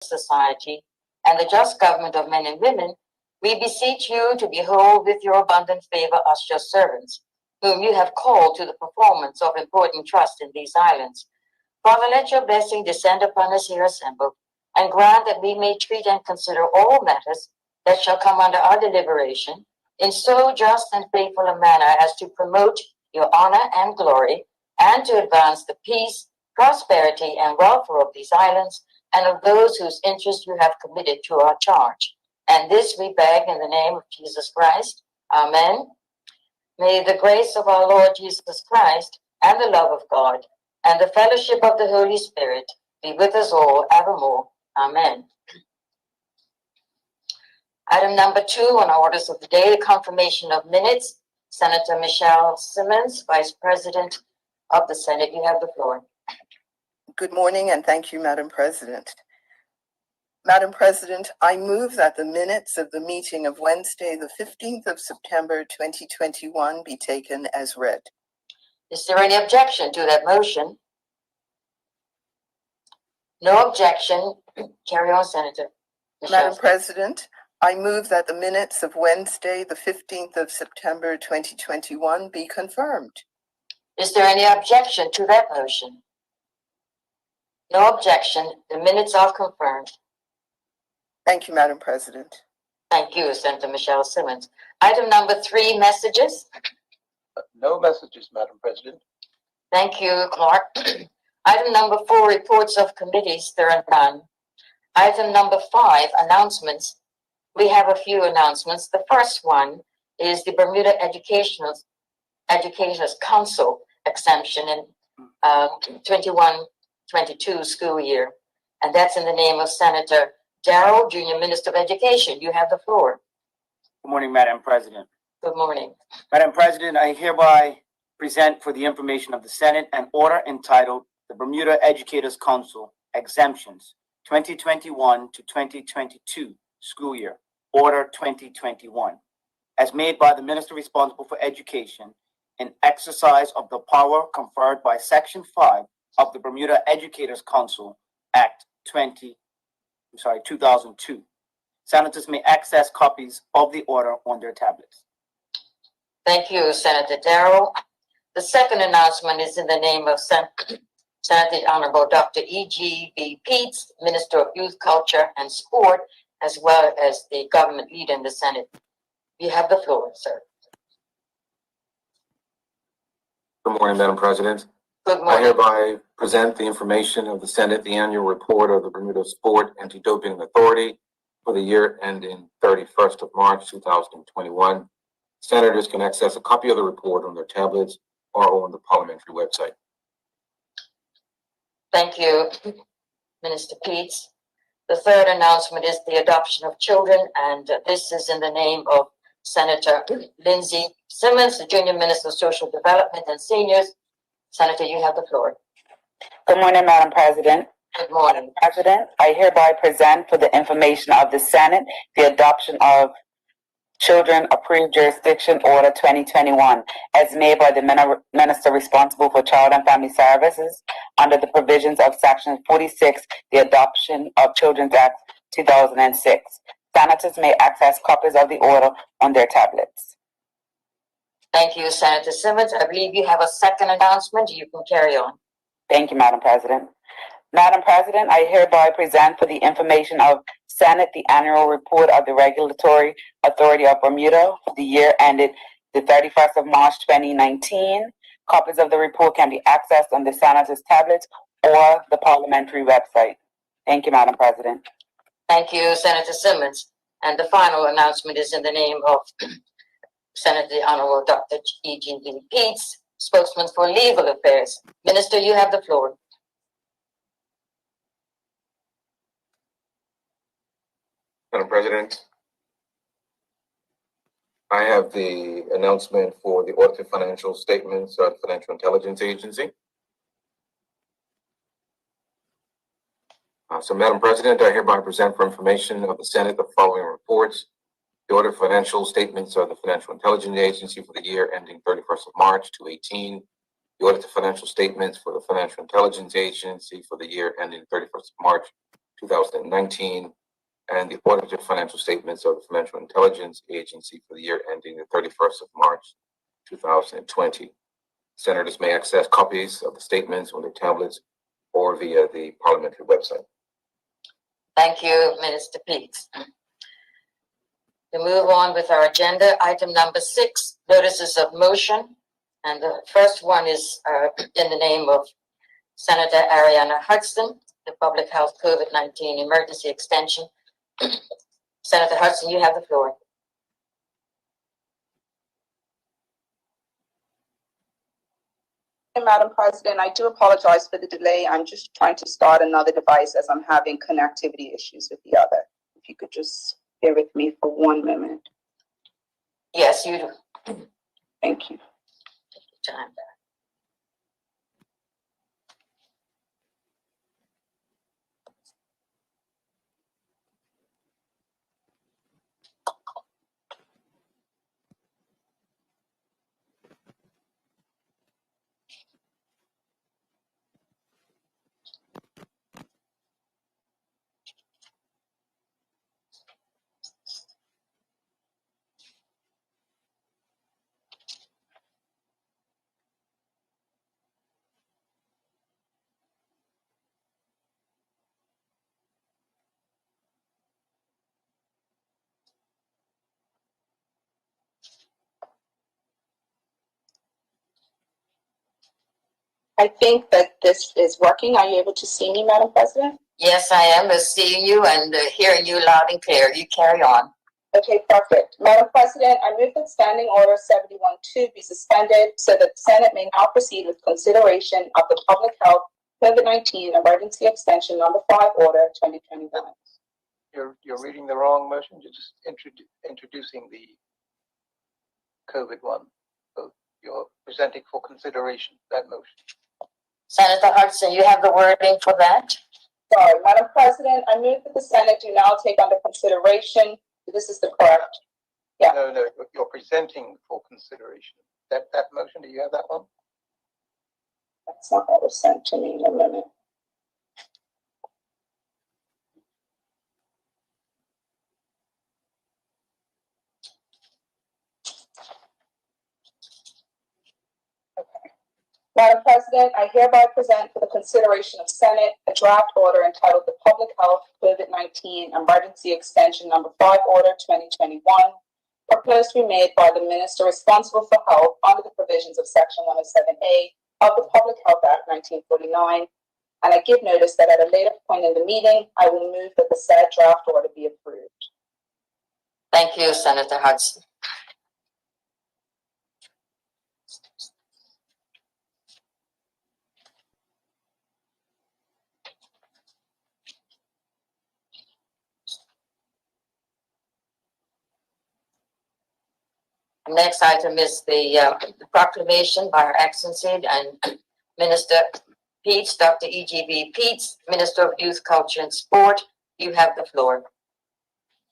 society and the just government of men and women, we beseech you to behold with your abundant favor us your servants, whom you have called to the performance of important trust in these islands. Father, let your blessing descend upon us here assembled, and grant that we may treat and consider all matters that shall come under our deliberation in so just and faithful a manner as to promote your honor and glory, and to advance the peace, prosperity, and welfare of these islands, and of those whose interest you have committed to our charge. And this we beg in the name of Jesus Christ. Amen. May the grace of our Lord Jesus Christ, and the love of God, and the fellowship of the Holy Spirit be with us all evermore. Amen. Item number 2 on our orders of the day, confirmation of minutes. Senator Michelle Simmons, Vice President of the Senate, you have the floor. Good morning, and thank you, Madam President. Madam President, I move that the minutes of the meeting of Wednesday, the 15th of September, 2021 be taken as read. Is there any objection to that motion? No objection. Carry on, Senator Michelle. Madam President, I move that the minutes of Wednesday, the 15th of September, 2021 be confirmed. Is there any objection to that motion? No objection. The minutes are confirmed. Thank you, Madam President. Thank you, Senator Michelle Simmons. Item number 3, messages. No messages, Madam President. Thank you, Clark. Item number 4, reports of committees. There are none. Item number 5, announcements. We have a few announcements. The first one is the Bermuda Educators Council exemption in 21-22 school year. And that's in the name of Senator Darrell, Junior Minister of Education. You have the floor. Good morning, Madam President. Good morning. Madam President, I hereby present for the information of the Senate an order entitled the Bermuda Educators Council Exemptions 2021 to 2022 school year, Order 2021, as made by the Minister responsible for Education in exercise of the power conferred by Section 5 of the Bermuda Educators Council Act 2002. Senators may access copies of the order on their tablets. Thank you, Senator Darrell. The second announcement is in the name of Senator Honorable Dr. E.G.B. Peets, Minister of Youth, Culture, and Sport, as well as the government leader in the Senate. You have the floor, sir. Good morning, Madam President. Good morning. I hereby present the information of the Senate, the annual report of the Bermuda Sport Anti-Doping Authority for the year ending 31st of March, 2021. Senators can access a copy of the report on their tablets or on the parliamentary website. Thank you, Minister Peets. The third announcement is the adoption of children, and this is in the name of Senator Lindsay Simmons, the Junior Minister of Social Development and Seniors. Senator, you have the floor. Good morning, Madam President. Good morning. President, I hereby present for the information of the Senate the adoption of Children Approved Jurisdiction Order 2021, as made by the Minister responsible for Child and Family Services under the provisions of Section 46, the Adoption of Children's Act 2006. Senators may access copies of the order on their tablets. Thank you, Senator Simmons. I believe you have a second announcement. You can carry on. Thank you, Madam President. Madam President, I hereby present for the information of Senate the annual report of the Regulatory Authority of Bermuda for the year ended the 31st of March, 2019. Copies of the report can be accessed on the Senator's tablets or the parliamentary website. Thank you, Madam President. Thank you, Senator Simmons. And the final announcement is in the name of Senator Honorable Dr. E.G.B. Peets, spokesman for Legal Affairs. Minister, you have the floor. Madam President, I have the announcement for the audited financial statements of the Financial Intelligence Agency. So, Madam President, I hereby present for information of the Senate the following reports. The audited financial statements of the Financial Intelligence Agency for the year ending 31st of March, 2018. The audited financial statements for the Financial Intelligence Agency for the year ending 31st of March, 2019, and the audited financial statements of the Financial Intelligence Agency for the year ending the 31st of March, 2020. Senators may access copies of the statements on their tablets or via the parliamentary website. Thank you, Minister Peets. We move on with our agenda. Item number 6, notices of motion. And the first one is in the name of Senator Ariana Hudson, the Public Health COVID-19 Emergency Extension. Senator Hudson, you have the floor. Madam President, I do apologize for the delay. I'm just trying to start another device as I'm having connectivity issues with the other. If you could just bear with me for 1 minute. Yes, you do. Thank you. Take your time back. I think that this is working. Are you able to see me, Madam President? Yes, I am seeing you and hearing you loud and clear. You carry on. Okay, perfect. Madam President, I move that Standing Order 71-2 be suspended so that the Senate may now proceed with consideration of the Public Health COVID-19 Emergency Extension Number 5 Order 2021. You're reading the wrong motion. You're just introducing the COVID one. So you're presenting for consideration that motion. Senator Hudson, you have the wording for that? Sorry, Madam President, I move that the Senate do now take under consideration. This is the correct. Yeah. No, you're presenting for consideration. That motion, do you have that one? That's not what was sent to me in a minute. Madam President, I hereby present for the consideration of Senate a draft order entitled the Public Health COVID-19 Emergency Extension Number 5 Order 2021, proposed to be made by the Minister responsible for health under the provisions of Section 107A of the Public Health Act 1949. And I give notice that at a later point in the meeting, I will move that the said draft order be approved. Thank you, Senator Hudson. Next item is the proclamation by Her Excellency and Minister Peets, Dr. E.G.B. Peets, Minister of Youth, Culture and Sport. You have the floor.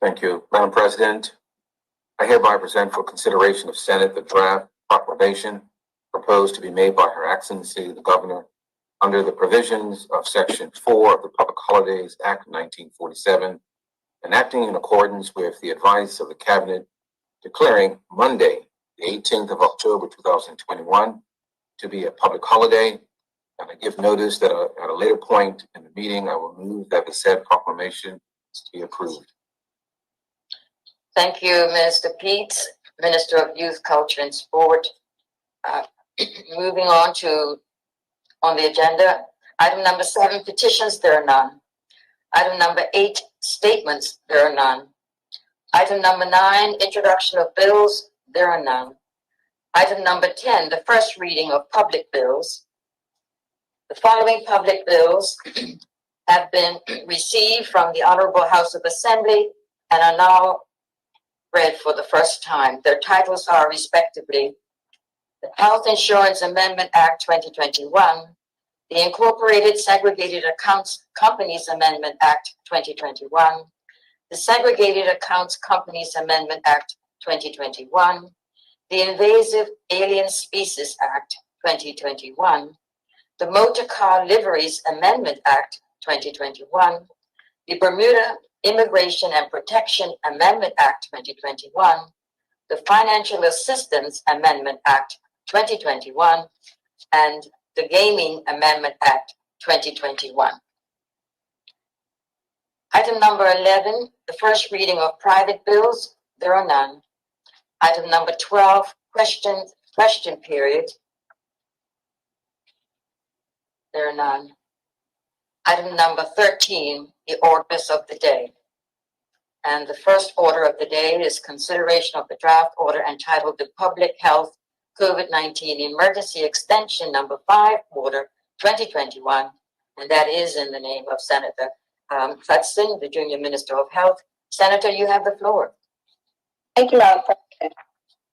Thank you, Madam President. I hereby present for consideration of Senate the draft proclamation proposed to be made by Her Excellency the Governor under the provisions of Section 4 of the Public Holidays Act 1947, and acting in accordance with the advice of the Cabinet, declaring Monday, the 18th of October, 2021, to be a public holiday. And I give notice that at a later point in the meeting, I will move that the said proclamation be approved. Thank you, Minister Peets, Minister of Youth, Culture and Sport. Moving on the agenda, item number 7, petitions, there are none. Item number 8, statements, there are none. Item number 9, introduction of bills, there are none. Item number 10, the first reading of public bills. The following public bills have been received from the Honorable House of Assembly and are now read for the first time. Their titles are respectively the Health Insurance Amendment Act 2021, the Incorporated Segregated Accounts Companies Amendment Act 2021, the Segregated Accounts Companies Amendment Act 2021, the Invasive Alien Species Act 2021, the Motor Car Liveries Amendment Act 2021, the Bermuda Immigration and Protection Amendment Act 2021, the Financial Assistance Amendment Act 2021, and the Gaming Amendment Act 2021. Item number 11, the first reading of private bills. There are none. Item number 12, question period. There are none. Item number 13, the orders of the day. And the first order of the day is consideration of the draft order entitled the Public Health COVID-19 Emergency Extension Number 5 Order 2021. And that is in the name of Senator Hudson, the Junior Minister of Health. Senator, you have the floor. Thank you, Madam President.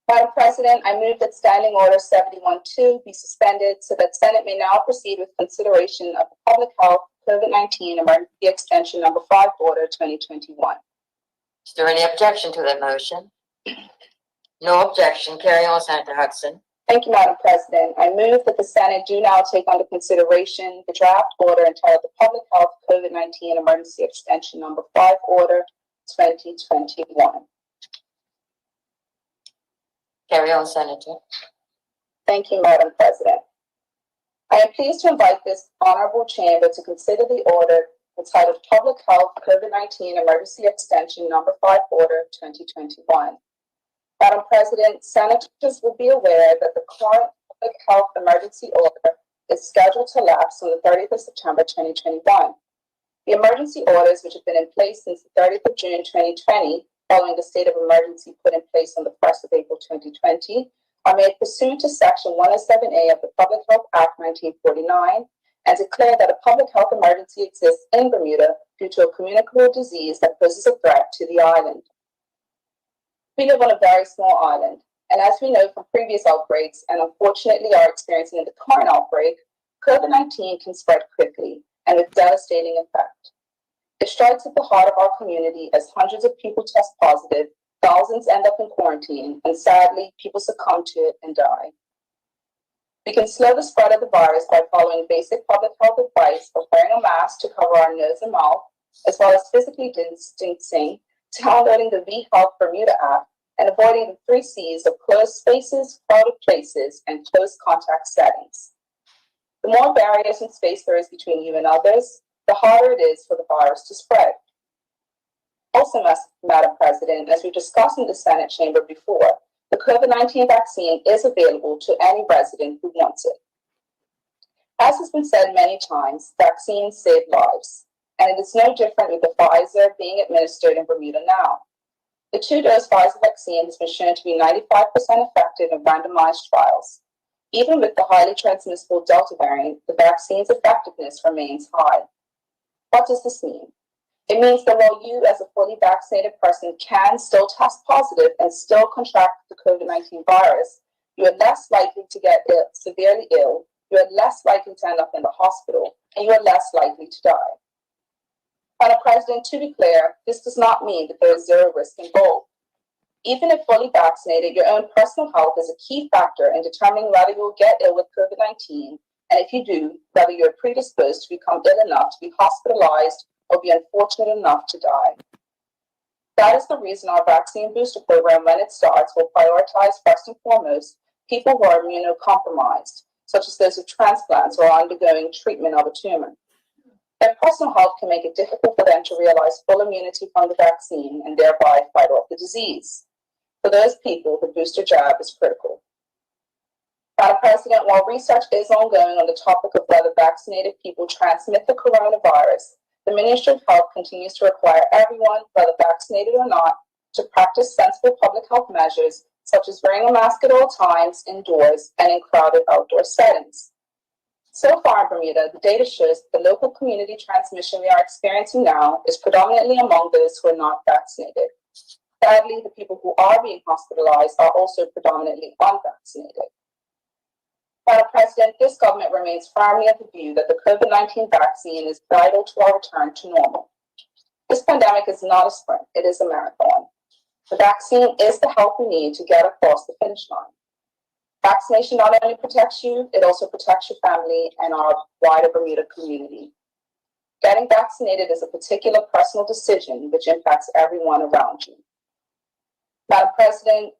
Madam President, I move that Standing Order 71-2 be suspended so that Senate may now proceed with consideration of the Public Health COVID-19 Emergency Extension Number 5 Order 2021. Is there any objection to that motion? No objection. Carry on, Senator Hudson. Thank you, Madam President. I move that the Senate do now take under consideration the draft order entitled the Public Health COVID-19 Emergency Extension Number 5 Order 2021. Carry on, Senator. Thank you, Madam President. I am pleased to invite this honorable chamber to consider the order entitled Public Health COVID-19 Emergency Extension Number 5 Order 2021. Madam President, senators will be aware that the current public health emergency order is scheduled to lapse on the 30th of September 2021. The emergency orders, which have been in place since the 30th of June 2020, following the state of emergency put in place on the 1st of April 2020, are made pursuant to Section 107A of the Public Health Act 1949 and declare that a public health emergency exists in Bermuda due to a communicable disease that poses a threat to the island. We live on a very small island, and as we know from previous outbreaks and unfortunately are experiencing in the current outbreak, COVID-19 can spread quickly and with devastating effect. It strikes at the heart of our community as hundreds of people test positive, thousands end up in quarantine, and sadly, people succumb to it and die. We can slow the spread of the virus by following basic public health advice of wearing a mask to cover our nose and mouth, as well as physically distancing, downloading the V-Health Bermuda app, and avoiding the 3 C's of closed spaces, crowded places, and close contact settings. The more barriers and space there is between you and others, the harder it is for the virus to spread. Also, Madam President, as we discussed in the Senate chamber before, the COVID-19 vaccine is available to any resident who wants it. As has been said many times, vaccines save lives, and it is no different with the Pfizer being administered in Bermuda now. The 2-dose Pfizer vaccine has been shown to be 95% effective in randomized trials. Even with the highly transmissible Delta variant, the vaccine's effectiveness remains high. What does this mean? It means that while you as a fully vaccinated person can still test positive and still contract the COVID-19 virus, you are less likely to get severely ill, you are less likely to end up in the hospital, and you are less likely to die. Madam President, to be clear, this does not mean that there is zero risk involved. Even if fully vaccinated, your own personal health is a key factor in determining whether you will get ill with COVID-19, and if you do, whether you are predisposed to become ill enough to be hospitalized or be unfortunate enough to die. That is the reason our vaccine booster program, when it starts, will prioritize first and foremost people who are immunocompromised, such as those with transplants or undergoing treatment of a tumor. Their personal health can make it difficult for them to realize full immunity from the vaccine and thereby fight off the disease. For those people, the booster jab is critical. Madam President, while research is ongoing on the topic of whether vaccinated people transmit the coronavirus, the Ministry of Health continues to require everyone, whether vaccinated or not, to practice sensible public health measures, such as wearing a mask at all times, indoors, and in crowded outdoor settings. So far in Bermuda, the data shows that the local community transmission we are experiencing now is predominantly among those who are not vaccinated. Sadly, the people who are being hospitalized are also predominantly unvaccinated. Madam President, this government remains firmly of the view that the COVID-19 vaccine is vital to our return to normal. This pandemic is not a sprint, it is a marathon. The vaccine is the help we need to get across the finish line. Vaccination not only protects you, it also protects your family and our wider Bermuda community. Getting vaccinated is a particular personal decision which impacts everyone around you. Madam President,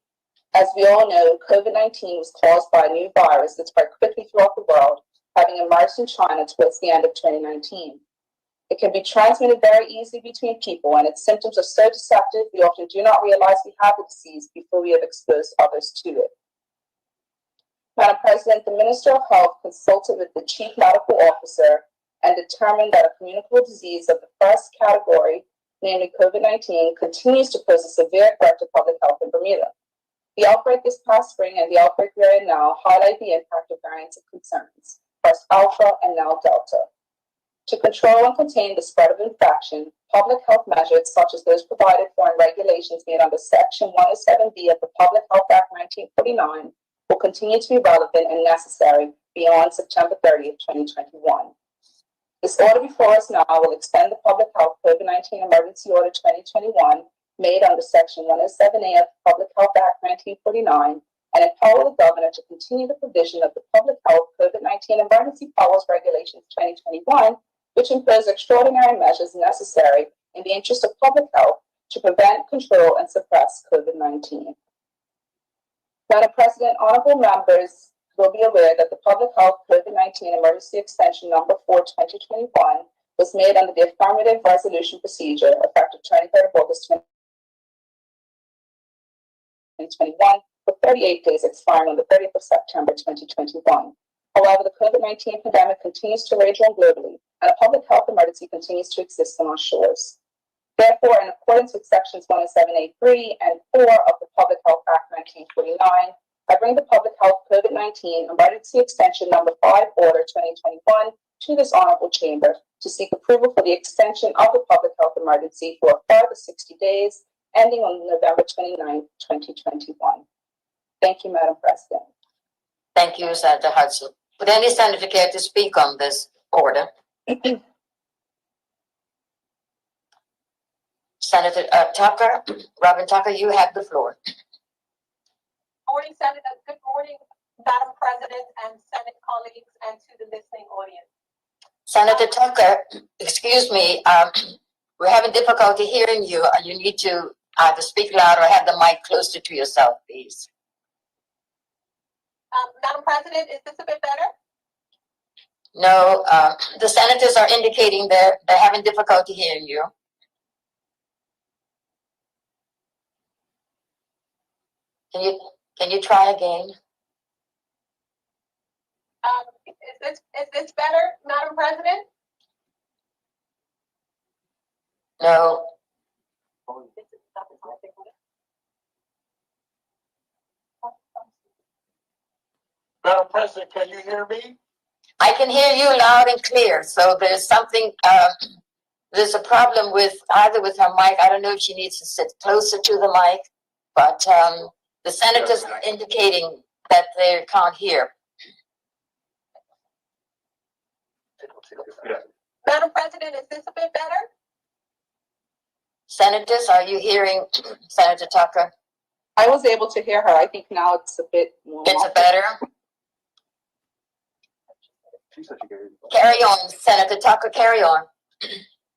as we all know, COVID-19 was caused by a new virus that spread quickly throughout the world, having emerged in China towards the end of 2019. It can be transmitted very easily between people, and its symptoms are so deceptive we often do not realize we have the disease before we have exposed others to it. Madam President, the Minister of Health consulted with the Chief Medical Officer and determined that a communicable disease of the first category, namely COVID-19, continues to pose a severe threat to public health in Bermuda. The outbreak this past spring and the outbreak we are in now highlight the impact of variants of concerns, first Alpha and now Delta. To control and contain the spread of infection, public health measures such as those provided for in regulations made under Section 107B of the Public Health Act 1949 will continue to be relevant and necessary beyond September 30th, 2021. This order before us now will extend the Public Health COVID-19 Emergency Order 2021 made under Section 107A of the Public Health Act 1949 and empower the Governor to continue the provision of the Public Health COVID-19 Emergency Powers Regulations 2021, which impose extraordinary measures necessary in the interest of public health to prevent, control, and suppress COVID-19. Madam President, honorable members will be aware that the Public Health COVID-19 Emergency Extension Number 4, 2021 was made under the affirmative resolution procedure effective 23rd of August 2021 for 38 days expiring on the 30th of September 2021. However, the COVID-19 pandemic continues to rage on globally, and a public health emergency continues to exist on our shores. Therefore, in accordance with Sections 107A3 and 4 of the Public Health Act 1949, I bring the Public Health COVID-19 Emergency Extension Number 5 Order 2021 to this honorable chamber to seek approval for the extension of the public health emergency for a further 60 days, ending on November 29, 2021. Thank you, Madam President. Thank you, Senator Hudson. Would any senator care to speak on this order? Senator Tucker, Robin Tucker, you have the floor. Morning, Senator. Good morning, Madam President and Senate colleagues, and to the listening audience. Senator Tucker, excuse me, we're having difficulty hearing you. You need to either speak louder or have the mic closer to yourself, please. Madam President, is this a bit better? No, the senators are indicating they're having difficulty hearing you. Can you try again? Is this better, Madam President? No. Madam President, can you hear me? I can hear you loud and clear. So there's something, there's a problem with either with her mic. I don't know if she needs to sit closer to the mic, but the senators are indicating that they can't hear. Madam President, is this a bit better? Senators, are you hearing Senator Tucker? I was able to hear her. I think now it's a bit more. It's better. Carry on, Senator Tucker, carry on.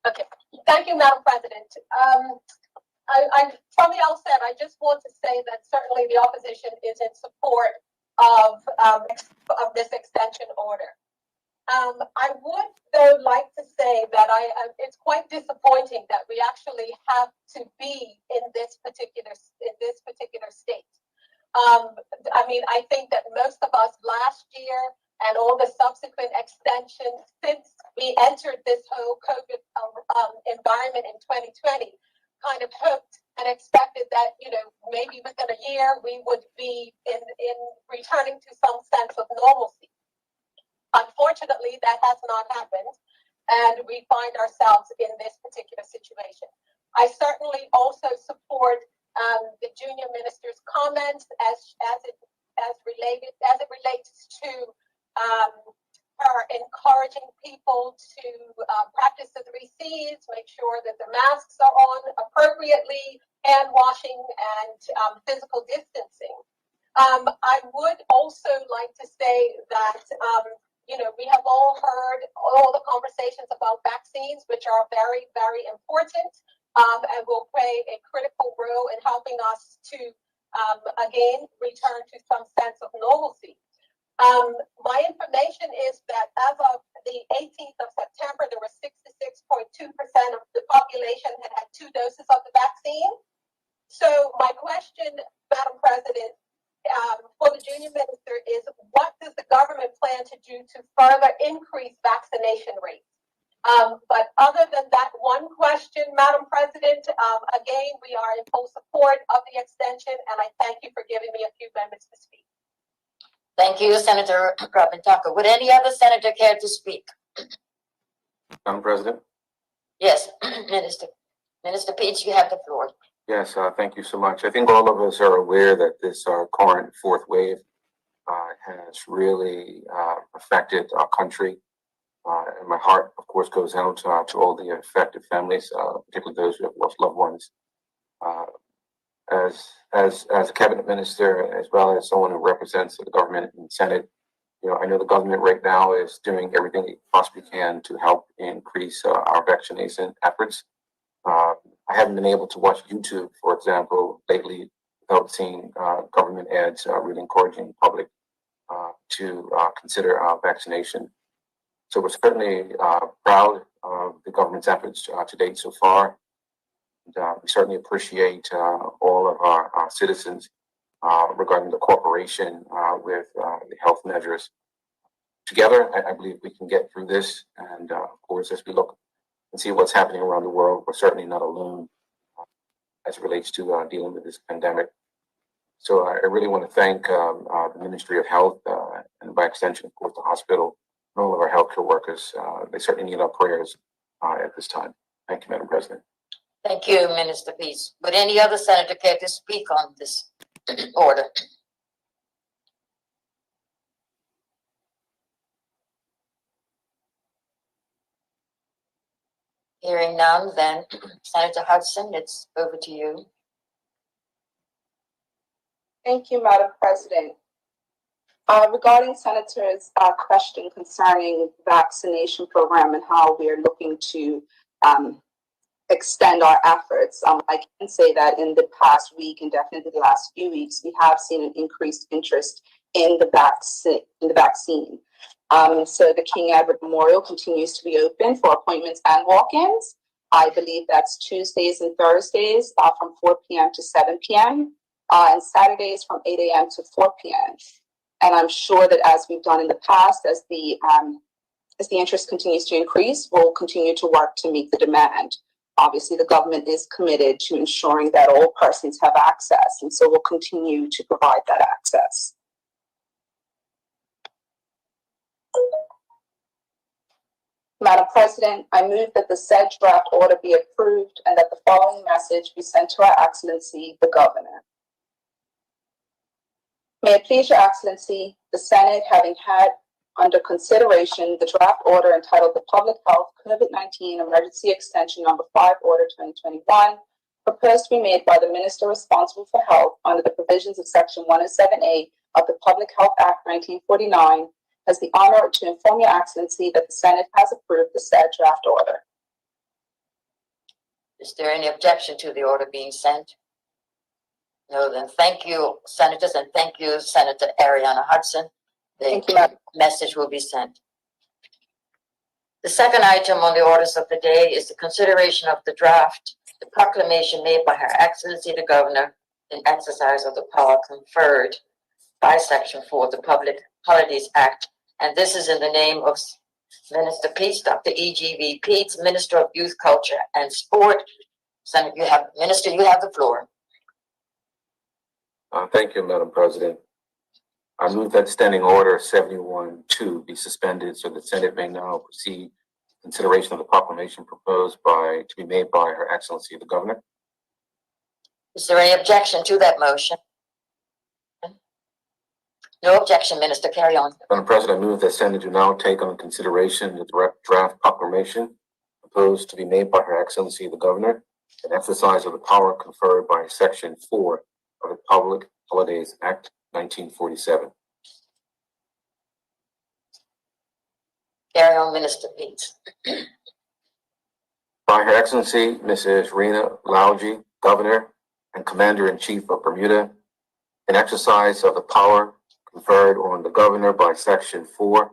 Okay. Thank you, Madam President. From the outset, I just want to say that certainly the opposition is in support of this extension order. I would, though, like to say that it's quite disappointing that we actually have to be in this particular state. I mean, I think that most of us last year and all the subsequent extensions since we entered this whole COVID environment in 2020 kind of hoped and expected that, you know, maybe within a year we would be in returning to some sense of normalcy. Unfortunately, that has not happened, and we find ourselves in this particular situation. I certainly also support the junior minister's comments as it relates to her encouraging people to practice the 3 C's, make sure that the masks are on appropriately, hand washing, and physical distancing. I would also like to say that we have all heard all the conversations about vaccines, which are very, very important, and will play a critical role in helping us to, again, return to some sense of normalcy. My information is that as of the 18th of September, there was 66.2% of the population had had 2 doses of the vaccine. So my question, Madam President, for the junior minister is, what does the government plan to do to further increase vaccination rates? But other than that one question, Madam President, again, we are in full support of the extension, and I thank you for giving me a few minutes to speak. Thank you, Senator Robin Tucker. Would any other senator care to speak? Madam President? Yes, Minister Peach, you have the floor. Yes, thank you so much. I think all of us are aware that this current 4th wave has really affected our country. And my heart, of course, goes out to all the affected families, particularly those who have lost loved ones. As a cabinet minister, as well as someone who represents the government in the Senate, I know the government right now is doing everything it possibly can to help increase our vaccination efforts. I haven't been able to watch YouTube, for example, lately without seeing government ads really encouraging the public to consider vaccination. So we're certainly proud of the government's efforts to date so far. And, we certainly appreciate all of our citizens regarding the cooperation with the health measures. Together, I believe we can get through this. And of course, as we look and see what's happening around the world, we're certainly not alone as it relates to dealing with this pandemic. So I really want to thank the Ministry of Health and by extension, of course, the hospital and all of our healthcare workers. They certainly need our prayers at this time. Thank you, Madam President. Thank you, Minister Peace. Would any other senator care to speak on this order? Hearing none, then Senator Hudson, it's over to you. Thank you, Madam President. Regarding Senator's question concerning vaccination program and how we are looking to extend our efforts, I can say that in the past week and definitely the last few weeks, we have seen an increased interest in the vaccine. So the King Edward Memorial continues to be open for appointments and walk-ins. I believe that's Tuesdays and Thursdays from 4 p.m. to 7 p.m. And Saturdays from 8 a.m. to 4 p.m. And I'm sure that as we've done in the past, as the interest continues to increase, we'll continue to work to meet the demand. Obviously, the government is committed to ensuring that all persons have access, and so we'll continue to provide that access. Madam President, I move that the said draft order be approved and that the following message be sent to Her Excellency, the Governor. May it please Your Excellency, the Senate, having had under consideration the draft order entitled the Public Health COVID-19 Emergency Extension Number 5 Order 2021, proposed to be made by the Minister responsible for health under the provisions of Section 107A of the Public Health Act 1949, has the honor to inform Your Excellency that the Senate has approved the said draft order. Is there any objection to the order being sent? No, then thank you, senators, and thank you, Senator Ariana Hudson. The message will be sent. The second item on the orders of the day is the consideration of the draft, the proclamation made by Her Excellency the Governor in exercise of the power conferred by Section 4 of the Public Holidays Act. And this is in the name of Minister Peace, Dr. E.G.V. Peace, Minister of Youth, Culture, and Sport. Senator, Minister, you have the floor. Thank you, Madam President. I move that Standing Order 71-2 be suspended so the Senate may now proceed consideration of the proclamation proposed to be made by Her Excellency the Governor. Is there any objection to that motion? No objection, Minister. Carry on. Madam President, I move that Senate do now take on consideration the draft proclamation proposed to be made by Her Excellency the Governor in exercise of the power conferred by Section 4 of the Public Holidays Act 1947. Carry on, Minister Pete. By Her Excellency, Mrs. Rena Lauji, Governor and Commander-in-Chief of Bermuda, in exercise of the power conferred on the Governor by Section 4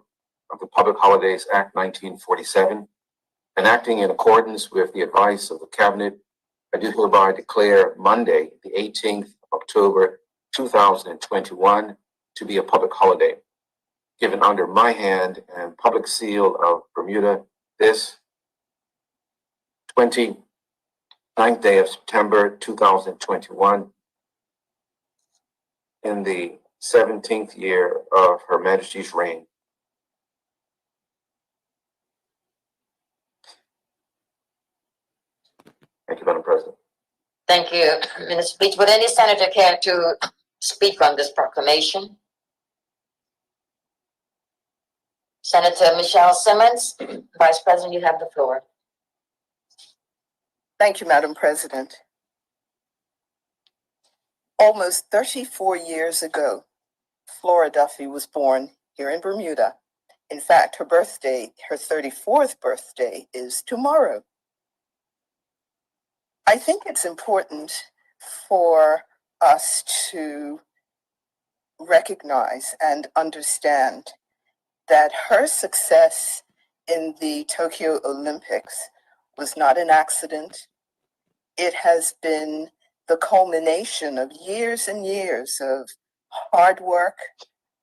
of the Public Holidays Act 1947, and acting in accordance with the advice of the Cabinet, I do hereby declare Monday, the 18th of October, 2021, to be a public holiday, given under my hand and public seal of Bermuda this 29th day of September, 2021, in the 17th year of Her Majesty's reign. Thank you, Madam President. Thank you, Minister Pete. Would any senator care to speak on this proclamation? Senator Michelle Simmons, Vice President, you have the floor. Thank you, Madam President. Almost 34 years ago, Flora Duffy was born here in Bermuda. In fact, her birthday, her 34th birthday, is tomorrow. I think it's important for us to recognize and understand that her success in the Tokyo Olympics was not an accident. It has been the culmination of years and years of hard work,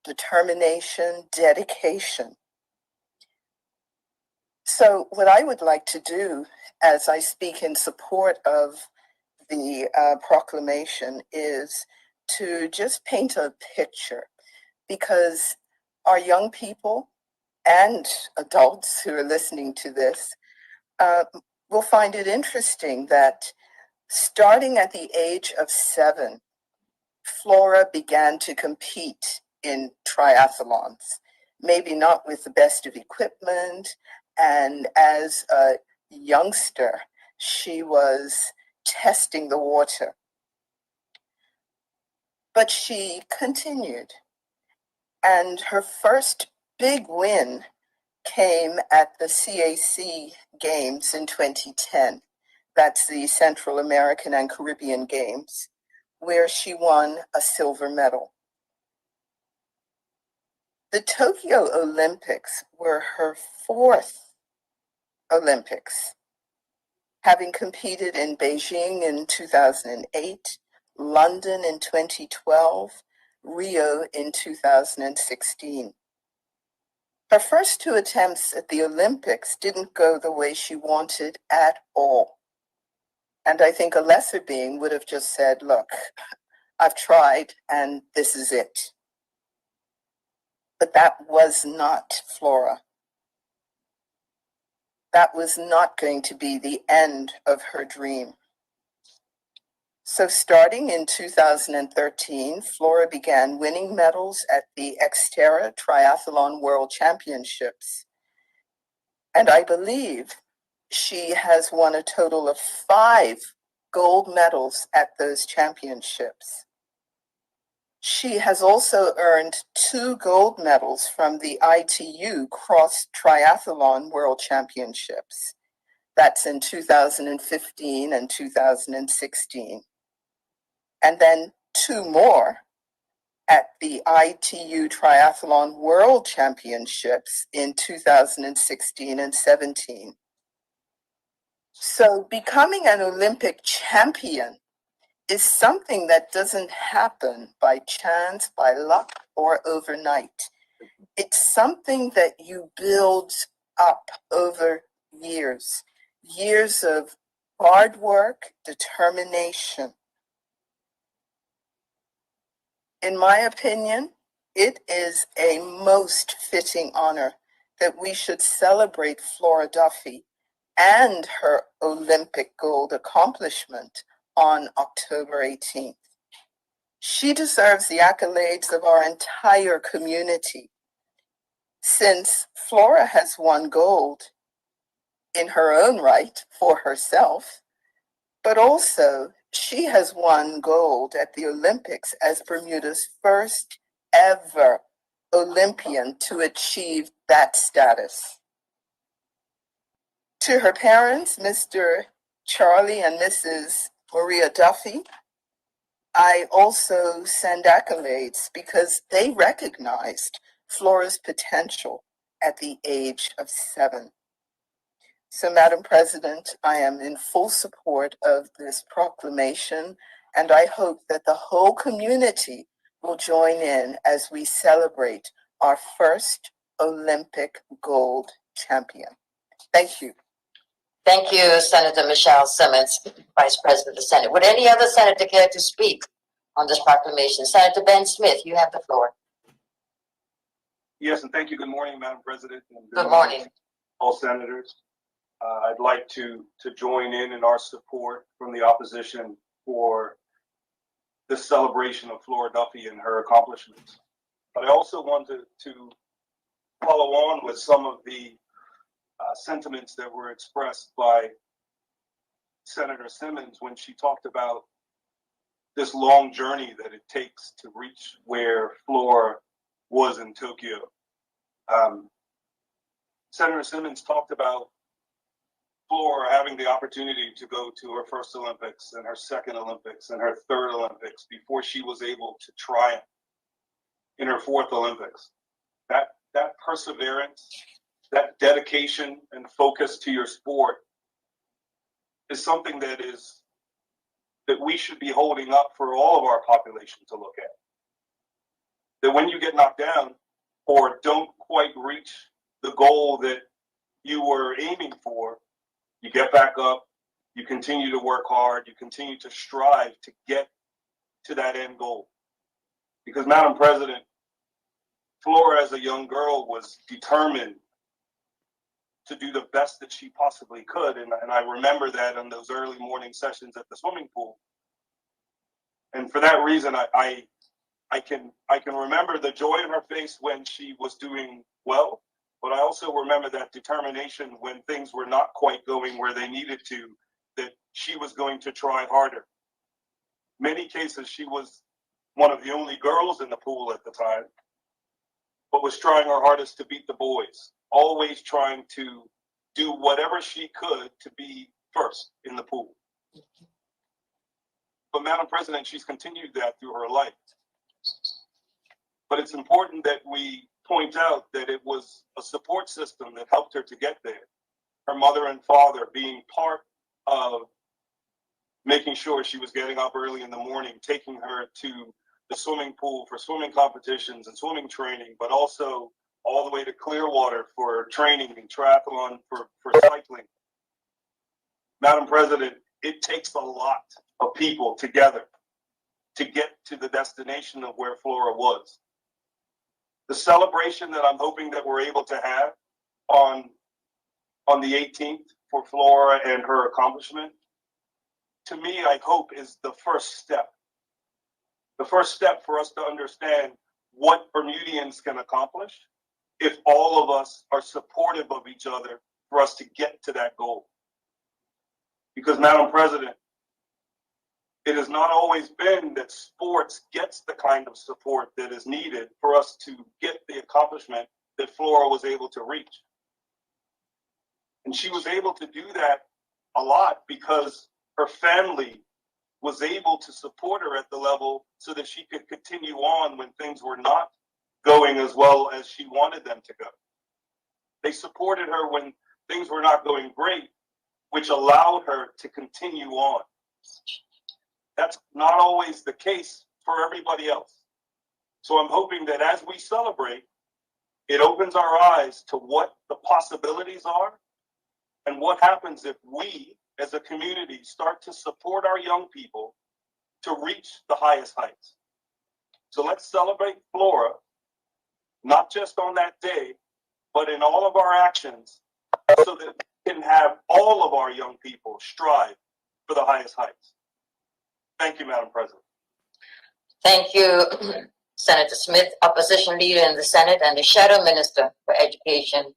determination, dedication. So what I would like to do as I speak in support of the proclamation is to just paint a picture, because our young people and adults who are listening to this will find it interesting that starting at the age of 7, Flora began to compete in triathlons, maybe not with the best of equipment, and as a youngster, she was testing the water. But she continued, and her first big win came at the CAC Games in 2010. That's the Central American and Caribbean Games, where she won a silver medal. The Tokyo Olympics were her 4th Olympics, having competed in Beijing in 2008, London in 2012, Rio in 2016. Her first 2 attempts at the Olympics didn't go the way she wanted at all. And I think a lesser being would have just said, look, I've tried and this is it. But that was not Flora. That was not going to be the end of her dream. So starting in 2013, Flora began winning medals at the Xterra Triathlon World Championships. And I believe she has won a total of 5 gold medals at those championships. She has also earned 2 gold medals from the ITU Cross Triathlon World Championships. That's in 2015 and 2016. And then 2 more at the ITU Triathlon World Championships in 2016 and 17. So becoming an Olympic champion is something that doesn't happen by chance, by luck, or overnight. It's something that you build up over years, years of hard work, determination. In my opinion, it is a most fitting honor that we should celebrate Flora Duffy and her Olympic gold accomplishment on October 18th. She deserves the accolades of our entire community, since Flora has won gold in her own right for herself, but also she has won gold at the Olympics as Bermuda's first ever Olympian to achieve that status. To her parents, Mr. Charlie and Mrs. Maria Duffy, I also send accolades because they recognized Flora's potential at the age of 7. So, Madam President, I am in full support of this proclamation, and I hope that the whole community will join in as we celebrate our first Olympic gold champion. Thank you. Thank you, Senator Michelle Simmons, Vice President of the Senate. Would any other senator care to speak on this proclamation? Senator Ben Smith, you have the floor. Yes, and thank you. Good morning, Madam President. And Good morning. all senators. I'd like to join in our support from the opposition for this celebration of Flora Duffy and her accomplishments. But I also want to follow on with some of the sentiments that were expressed by Senator Simmons when she talked about this long journey that it takes to reach where Flora was in Tokyo. Senator Simmons talked about Flora having the opportunity to go to her first Olympics and her second Olympics and her third Olympics before she was able to triumph in her fourth Olympics. That perseverance, that dedication and focus to your sport is something that we should be holding up for all of our population to look at. That when you get knocked down or don't quite reach the goal that you were aiming for, you get back up, you continue to work hard, you continue to strive to get to that end goal. Because, Madam President, Flora as a young girl was determined to do the best that she possibly could. And I remember that in those early morning sessions at the swimming pool. And for that reason, I can remember the joy in her face when she was doing well, but I also remember that determination when things were not quite going where they needed to, that she was going to try harder. Many cases, she was one of the only girls in the pool at the time, but was trying her hardest to beat the boys, always trying to do whatever she could to be first in the pool. But Madam President, she's continued that through her life. But it's important that we point out that it was a support system that helped her to get there. Her mother and father being part of making sure she was getting up early in the morning, taking her to the swimming pool for swimming competitions and swimming training, but also all the way to Clearwater for training and triathlon for cycling. Madam President, it takes a lot of people together to get to the destination of where Flora was. The celebration that I'm hoping that we're able to have on the 18th for Flora and her accomplishment, to me, I hope is the first step. The first step for us to understand what Bermudians can accomplish if all of us are supportive of each other for us to get to that goal. Because, Madam President, it has not always been that sports gets the kind of support that is needed for us to get the accomplishment that Flora was able to reach. And she was able to do that a lot because her family was able to support her at the level so that she could continue on when things were not going as well as she wanted them to go. They supported her when things were not going great, which allowed her to continue on. That's not always the case for everybody else. So I'm hoping that as we celebrate, it opens our eyes to what the possibilities are and what happens if we, as a community, start to support our young people to reach the highest heights. So let's celebrate Flora, not just on that day, but in all of our actions, so that we can have all of our young people strive for the highest heights. Thank you, Madam President. Thank you, Senator Smith, Opposition Leader in the Senate and the Shadow Minister for Education,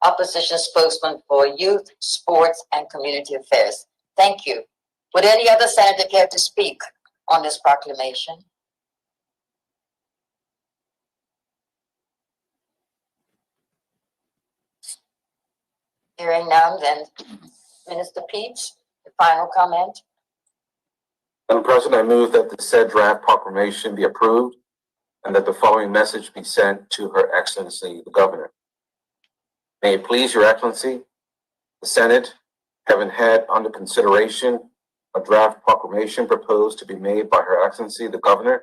Opposition Spokesman for Youth, Sports, and Community Affairs. Thank you. Would any other senator care to speak on this proclamation? Hearing none, then Minister Peets, the final comment. Madam President, I move that the said draft proclamation be approved and that the following message be sent to Her Excellency, the Governor. May it please Your Excellency, the Senate, having had under consideration a draft proclamation proposed to be made by Her Excellency, the Governor,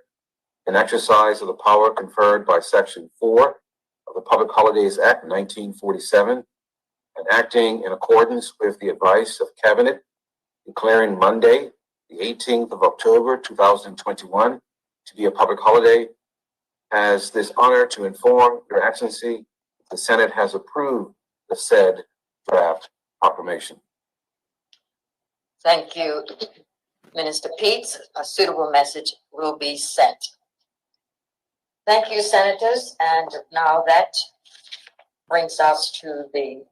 in exercise of the power conferred by Section 4 of the Public Holidays Act 1947, and acting in accordance with the advice of Cabinet, declaring Monday, the 18th of October, 2021, to be a public holiday, has this honor to inform Your Excellency the Senate has approved the said draft proclamation. Thank you, Minister Peets. A suitable message will be sent. Thank you, Senators. And now that brings us to the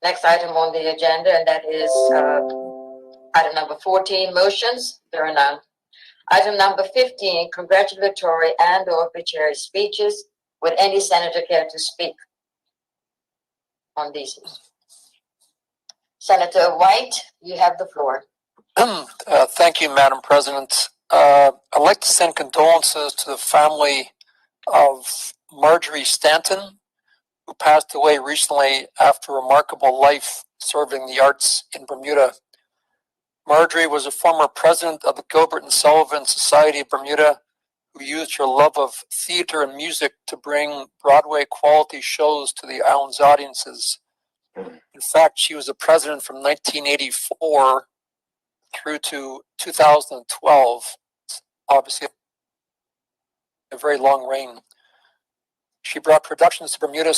next item on the agenda, and that is item number 14, motions. There are none. Item number 15, congratulatory and or obituary speeches. Would any senator care to speak on these? Senator White, you have the floor. Thank you, Madam President. I'd like to send condolences to the family of Marjorie Stanton, who passed away recently after a remarkable life serving the arts in Bermuda. Marjorie was a former president of the Gilbert and Sullivan Society of Bermuda, who used her love of theater and music to bring Broadway quality shows to the island's audiences. In fact, she was the president from 1984 through to 2012, obviously a very long reign. She brought productions to Bermuda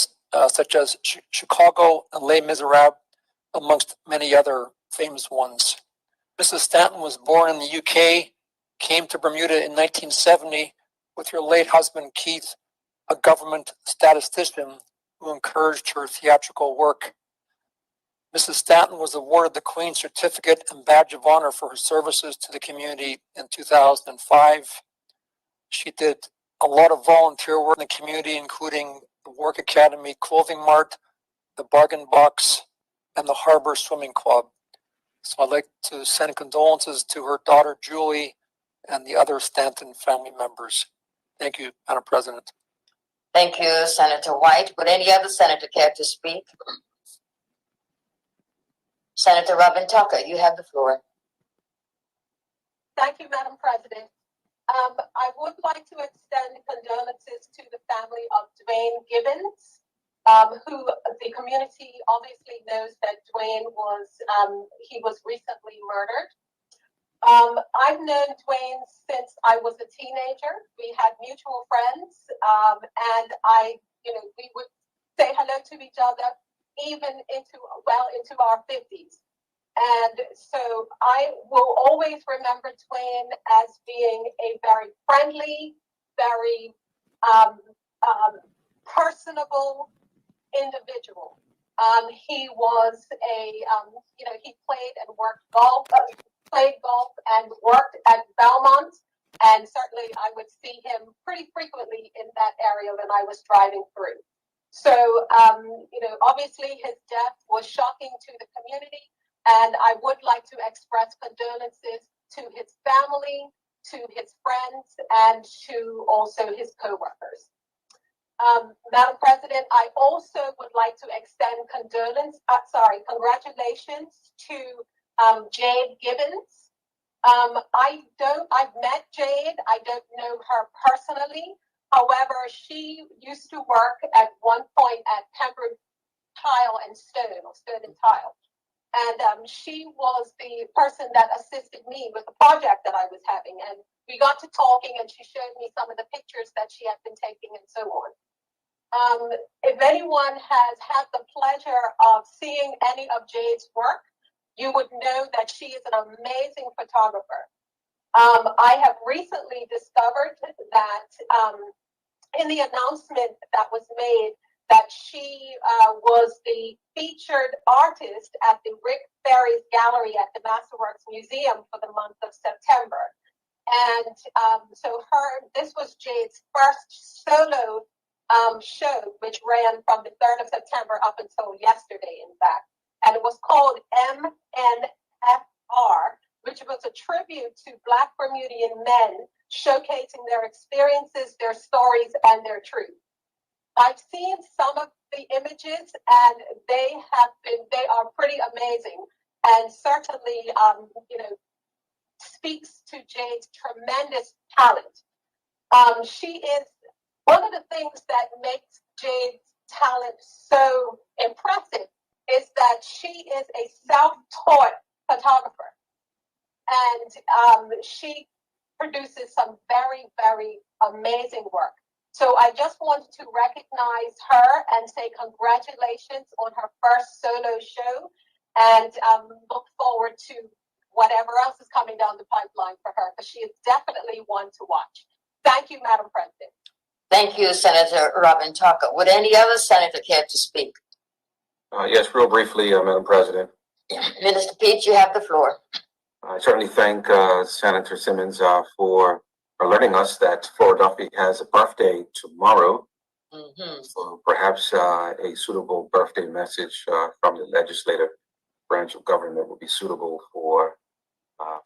such as Chicago and Les Miserables, amongst many other famous ones. Mrs. Stanton was born in the UK, came to Bermuda in 1970 with her late husband Keith, a government statistician who encouraged her theatrical work. Mrs. Stanton was awarded the Queen's Certificate and Badge of Honor for her services to the community in 2005. She did a lot of volunteer work in the community, including the Work Academy Clothing Mart, the Bargain Box, and the Harbor Swimming Club. So I'd like to send condolences to her daughter Julie and the other Stanton family members. Thank you, Madam President. Thank you, Senator White. Would any other senator care to speak? Senator Robin Tucker, you have the floor. Thank you, Madam President. I would like to extend condolences to the family of Dwayne Gibbons, who the community obviously knows that Dwayne was, he was recently murdered. I've known Dwayne since I was a teenager. We had mutual friends, and we would say hello to each other even into our 50s. And so I will always remember Dwayne as being a very friendly, very personable individual. He was he played and worked golf, played golf and worked at Belmont. And certainly I would see him pretty frequently in that area when I was driving through. So, obviously his death was shocking to the community. And I would like to express condolences to his family, to his friends, and to also his co-workers. Madam President, I also would like to extend congratulations to Jade Gibbons. I've met Jade. I don't know her personally. However, she used to work at one point at Pembroke Tile and Stone, or Stone and Tile. And she was the person that assisted me with the project that I was having. And we got to talking and she showed me some of the pictures that she had been taking and so on. If anyone has had the pleasure of seeing any of Jade's work, you would know that she is an amazing photographer. I have recently discovered that in the announcement that was made, that she was the featured artist at the Rick Ferry's Gallery at the Masterworks Museum for the month of September. And so this was Jade's first solo show, which ran from the 3rd of September up until yesterday, in fact. And it was called MNFR, which was a tribute to Black Bermudian men showcasing their experiences, their stories, and their truth. I've seen some of the images, and they are pretty amazing, and certainly, speaks to Jade's tremendous talent. She is one of the things that makes Jade's talent so impressive is that she is a self-taught photographer, and she produces some very, very amazing work. So I just wanted to recognize her and say congratulations on her first solo show, and look forward to whatever else is coming down the pipeline for her, because she is definitely one to watch. Thank you, Madam President. Thank you, Senator Robin Tucker. Would any other senator care to speak? Yes, real briefly, Madam President. Minister Pete, you have the floor. I certainly thank Senator Simmons for alerting us that Flora Duffy has a birthday tomorrow. So perhaps a suitable birthday message from the legislative branch of government would be suitable for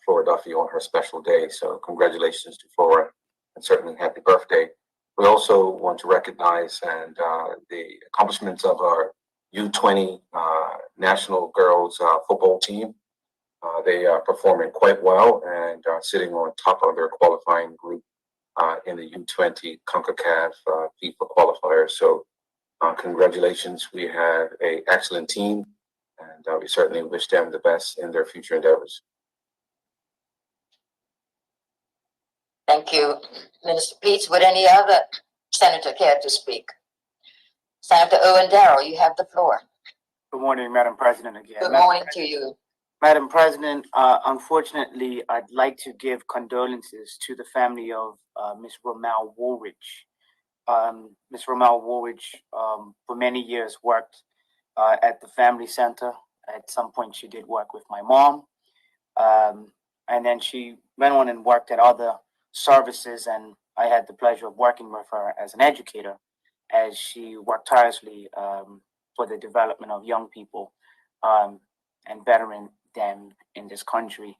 Flora Duffy on her special day. So congratulations to Flora, and certainly happy birthday. We also want to recognize the accomplishments of our U20 national girls football team. They are performing quite well and are sitting on top of their qualifying group in the U20 CONCACAF FIFA qualifier. So congratulations. We have an excellent team, and we certainly wish them the best in their future endeavors. Thank you, Minister Pete. Would any other senator care to speak? Senator Owen Darrell, you have the floor. Good morning, Madam President again. Good morning to you. Madam President, unfortunately, I'd like to give condolences to the family of Ms. Romel Woolridge. Ms. Romel Woolridge, for many years, worked at the family center. At some point, she did work with my mom. And then she went on and worked at other services, and I had the pleasure of working with her as an educator as she worked tirelessly for the development of young people and veteran them in this country.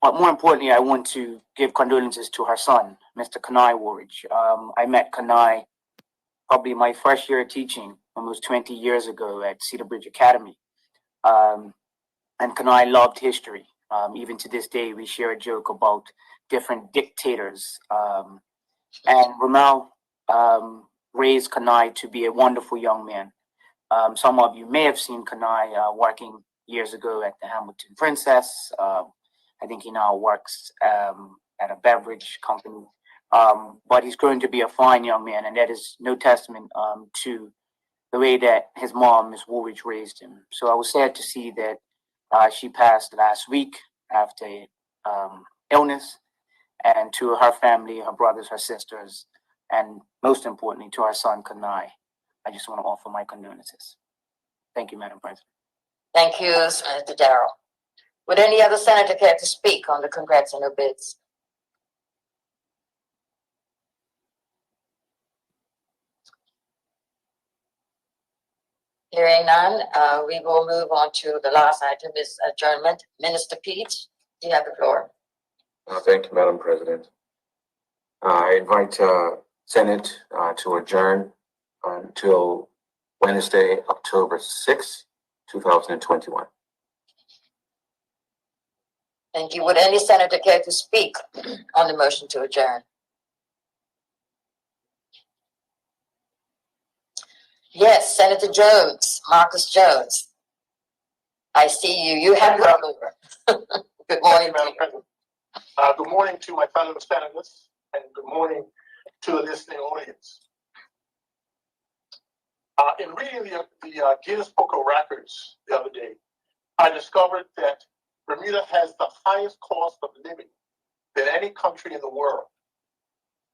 But more importantly, I want to give condolences to her son, Mr. Kanai Woolridge. I met Kanai probably my first year of teaching, almost 20 years ago at Cedar Bridge Academy. And Kanai loved history. Even to this day, we share a joke about different dictators. And Romel raised Kanai to be a wonderful young man. Some of you may have seen Kanai working years ago at the Hamilton Princess. I think he now works at a beverage company. But he's grown to be a fine young man, and that is no testament to the way that his mom, Ms. Woolridge, raised him. So I was sad to see that she passed last week after illness. And to her family, her brothers, her sisters, and most importantly, to our son, Kanai, I just want to offer my condolences. Thank you, Madam President. Thank you, Senator Darrell. Would any other senator care to speak on the congrats and obits? Hearing none, we will move on to the last item, is adjournment. Minister Pete, you have the floor. Thank you, Madam President. I invite Senate to adjourn until Wednesday, October 6th, 2021. Thank you. Would any senator care to speak on the motion to adjourn? Yes, Senator Jones, Marcus Jones. I see you. You have the floor. Good morning, Madam President. Good morning to my fellow senators, and good morning to the listening audience. In reading the Guinness Book of Records the other day, I discovered that Bermuda has the highest cost of living than any country in the world.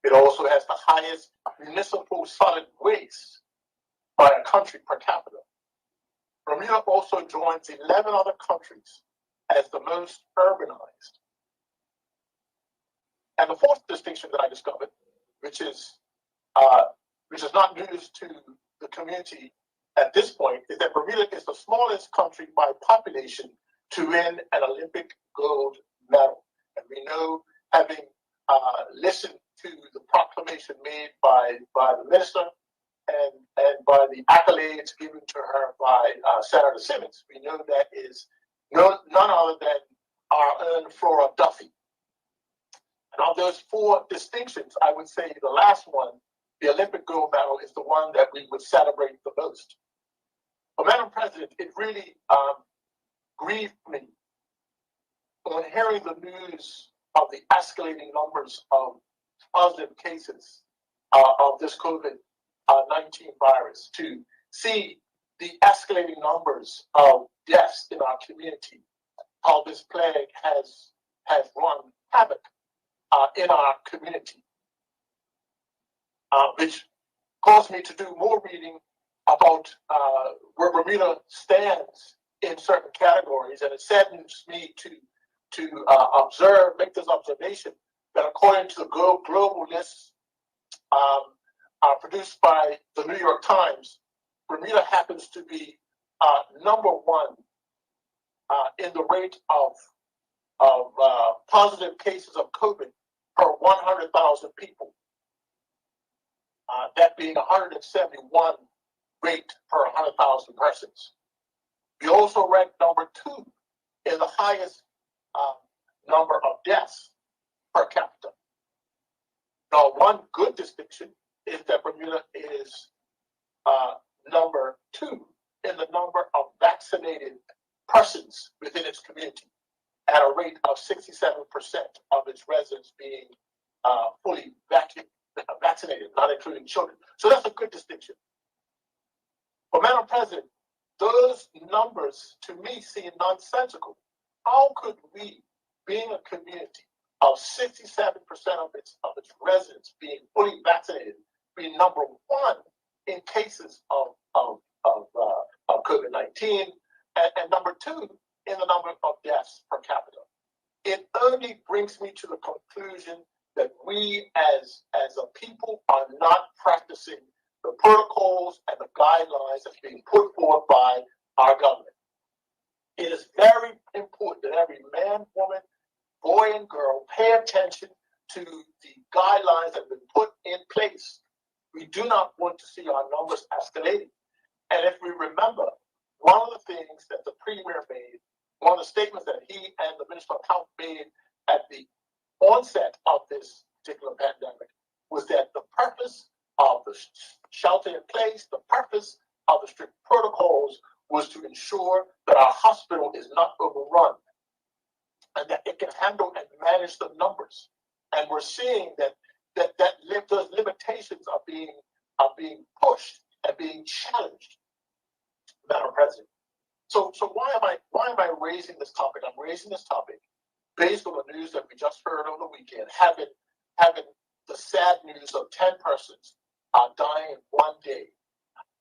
It also has the highest municipal solid waste by a country per capita. Bermuda also joins 11 other countries as the most urbanized. And the fourth distinction that I discovered, which is which is not news to the community at this point, is that Bermuda is the smallest country by population to win an Olympic gold medal. And we know, having listened to the proclamation made by the minister and by the accolades given to her by Senator Simmons, we know that is none other than our own Flora Duffy. And of those four distinctions, I would say the last one, the Olympic gold medal, is the one that we would celebrate the most. But Madam President, it really grieved me on hearing the news of the escalating numbers of positive cases of this COVID-19 virus, to see the escalating numbers of deaths in our community, how this plague has run havoc in our community, which caused me to do more reading about where Bermuda stands in certain categories, and it saddens me to make this observation that according to the global lists produced by the New York Times, Bermuda happens to be number one in the rate of positive cases of COVID per 100,000 people. That being 171 rate per 100,000 persons. We also rank number 2 in the highest number of deaths per capita. Now, one good distinction is that Bermuda is number 2 in the number of vaccinated persons within its community, at a rate of 67% of its residents being fully vaccinated, not including children. So that's a good distinction. But Madam President, those numbers to me seem nonsensical. How could we, being a community of 67% of its residents being fully vaccinated, be number 1 in cases of COVID-19, and number 2 in the number of deaths per capita? It only brings me to the conclusion that we as a people are not practicing the protocols and the guidelines that's being put forth by our government. It is very important that every man, woman, boy, and girl pay attention to the guidelines that have been put in place. We do not want to see our numbers escalating. And if we remember, one of the things that the Premier made, one of the statements that he and the Minister of Health made at the onset of this particular pandemic, was that the purpose of the shelter in place, the purpose of the strict protocols, was to ensure that our hospital is not overrun and that it can handle and manage the numbers. And we're seeing that those limitations are being pushed and being challenged, Madam President. So why am I raising this topic? I'm raising this topic based on the news that we just heard over the weekend, having the sad news of 10 persons dying in one day.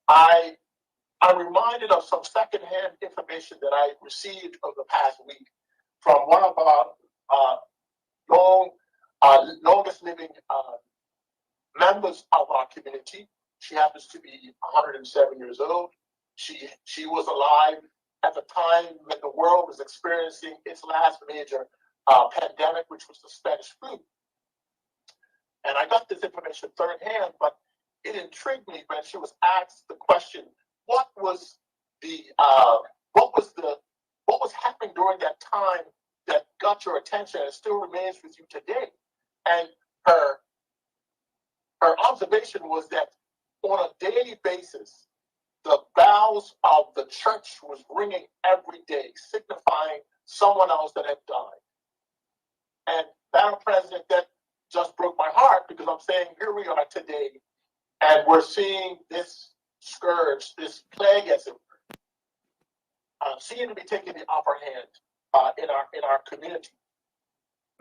I'm reminded of some secondhand information that I received over the past week from one of our longest living members of our community. She happens to be 107 years old. She was alive at the time when the world was experiencing its last major pandemic, which was the Spanish flu. And I got this information third hand, but it intrigued me when she was asked the question, what was happening during that time that got your attention and still remains with you today? And her observation was that on a daily basis, the bells of the church was ringing every day, signifying someone else that had died. And Madam President, that just broke my heart, because I'm saying here we are today, and we're seeing this scourge, this plague, as it seem to be taking the upper hand in our community.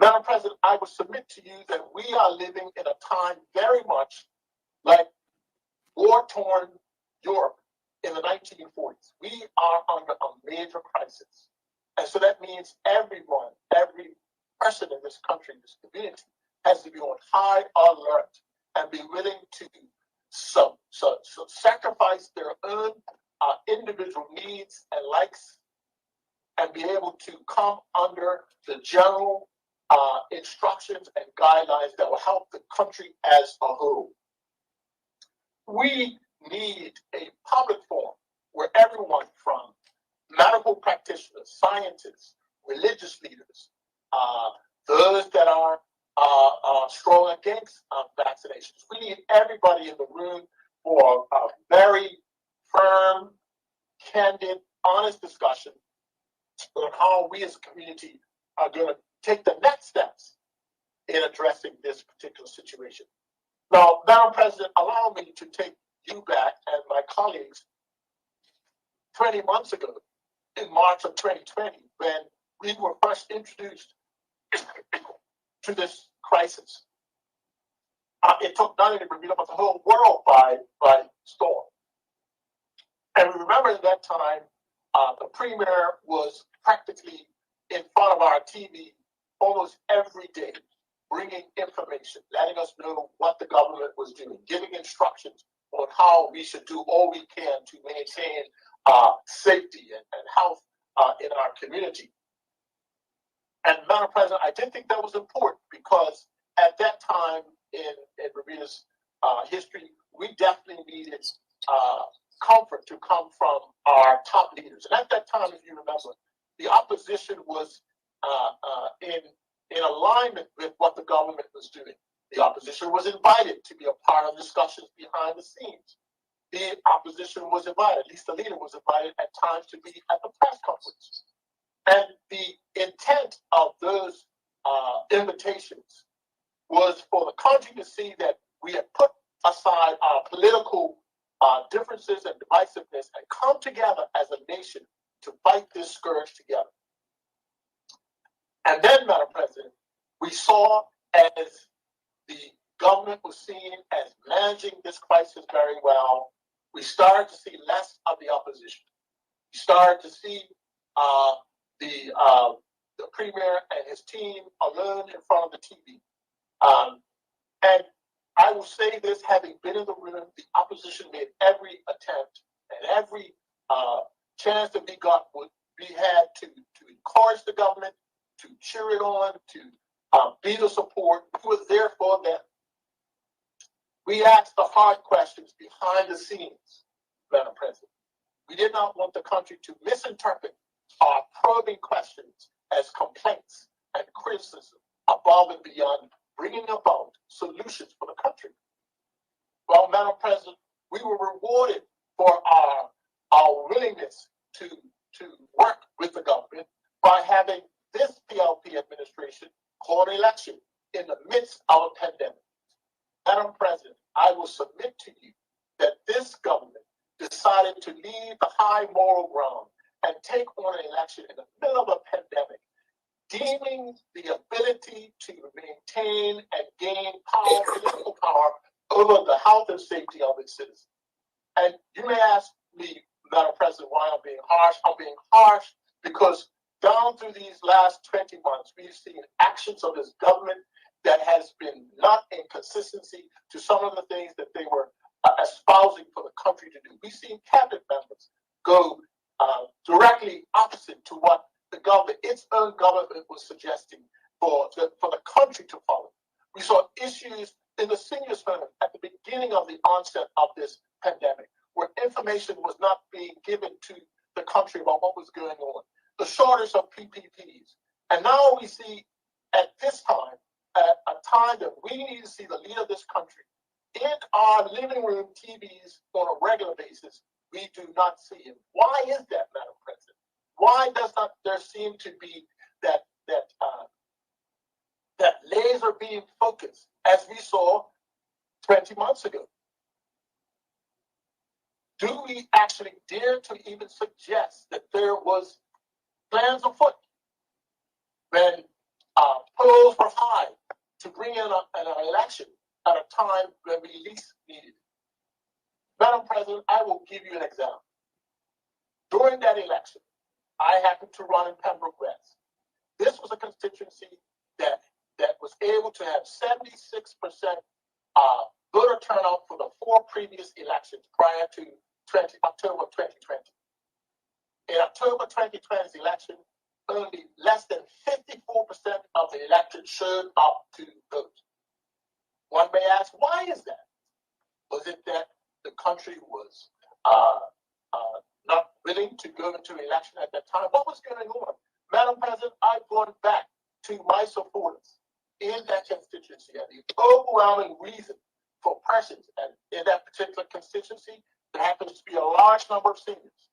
Madam President, I would submit to you that we are living in a time very much like war-torn Europe in the 1940s. We are under a major crisis. And so that means everyone, every person in this country, this community, has to be on high alert and be willing to sacrifice their own individual needs and likes and be able to come under the general instructions and guidelines that will help the country as a whole. We need a public forum where everyone from medical practitioners, scientists, religious leaders, those that are strong against vaccinations. We need everybody in the room for a very firm, candid, honest discussion on how we as a community are going to take the next steps in addressing this particular situation. Now, Madam President, allow me to take you back and my colleagues 20 months ago in March of 2020 when we were first introduced to this crisis. It took not only Bermuda but the whole world by storm. And we remember at that time, the premier was practically in front of our TV almost every day, bringing information, letting us know what the government was doing, giving instructions on how we should do all we can to maintain safety and health in our community. And Madam President, I did think that was important because at that time in Bermuda's history, we definitely needed comfort to come from our top leaders. And at that time, if you remember, the opposition was in alignment with what the government was doing. The opposition was invited to be a part of discussions behind the scenes. The opposition was invited, at least the leader was invited at times to be at the press conference. And the intent of those invitations was for the country to see that we had put aside our political differences and divisiveness and come together as a nation to fight this scourge together. And then, Madam President, we saw as the government was seen as managing this crisis very well, we started to see less of the opposition. We started to see the premier and his team alone in front of the TV. And I will say this, having been in the room, the opposition made every attempt and every chance that we had to encourage the government, to cheer it on, to be the support. We were there for them. We asked the hard questions behind the scenes, Madam President. We did not want the country to misinterpret our probing questions as complaints and criticism above and beyond bringing about solutions for the country. Well, Madam President, we were rewarded for our willingness to work with the government by having this PLP administration call an election in the midst of a pandemic. Madam President, I will submit to you that this government decided to leave the high moral ground and take on an election in the middle of a pandemic, deeming the ability to maintain and gain power, political power, over the health and safety of its citizens. And you may ask me, Madam President, why I'm being harsh. I'm being harsh because down through these last 20 months, we've seen actions of this government that has been not in consistency to some of the things that they were espousing for the country to do. We've seen cabinet members go directly opposite to what the government, its own government, was suggesting for the country to follow. We saw issues in the seniors' home at the beginning of the onset of this pandemic, where information was not being given to the country about what was going on. The shortage of PPPs. And now we see at this time, at a time that we need to see the leader of this country in our living room TVs on a regular basis, we do not see him. Why is that, Madam President? Why does not there seem to be that laser beam focus as we saw 20 months ago? Do we actually dare to even suggest that there was plans afoot when polls were high to bring in an election at a time when we least needed it? Madam President, I will give you an example. During that election, I happened to run in Pembroke West. This was a constituency that was able to have 76% voter turnout for the 4 previous elections prior to October 2020. In October 2020's election, only less than 54% of the electorate showed up to vote. One may ask, why is that? Was it that the country was not willing to go into election at that time? What was going on? Madam President, I've gone back to my supporters in that constituency, and the overwhelming reason for persons and in that particular constituency, there happens to be a large number of seniors.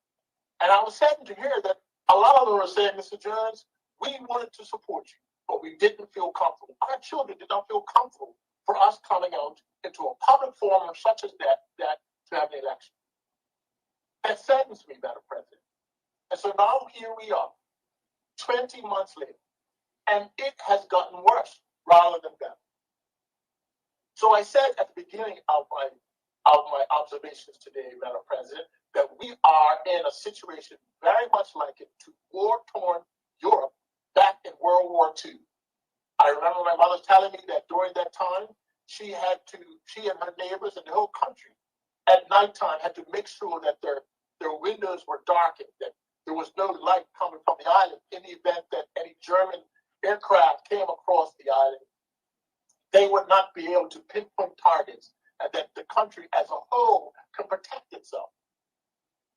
And I was saddened to hear that a lot of them were saying, Mr. Jones, we wanted to support you, but we didn't feel comfortable. Our children did not feel comfortable for us coming out into a public forum such as that to have an election. That saddens me, Madam President. And so now here we are, 20 months later, and it has gotten worse rather than better. So I said at the beginning of my observations today, Madam President, that we are in a situation very much like it to war-torn Europe back in World War II. I remember my mother telling me that during that time, she and her neighbors and the whole country at nighttime had to make sure that their windows were darkened, that there was no light coming from the island in the event that any German aircraft came across the island. They would not be able to pinpoint targets, and that the country as a whole can protect itself.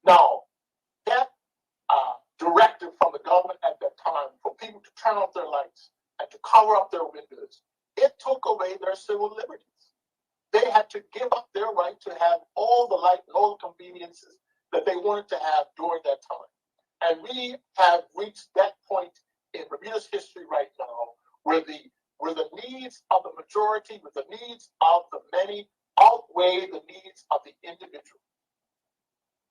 Now, that directive from the government at that time for people to turn off their lights and to cover up their windows, it took away their civil liberties. They had to give up their right to have all the light and all the conveniences that they wanted to have during that time. And we have reached that point in Bermuda's history right now where the needs of the majority, where the needs of the many outweigh the needs of the individual.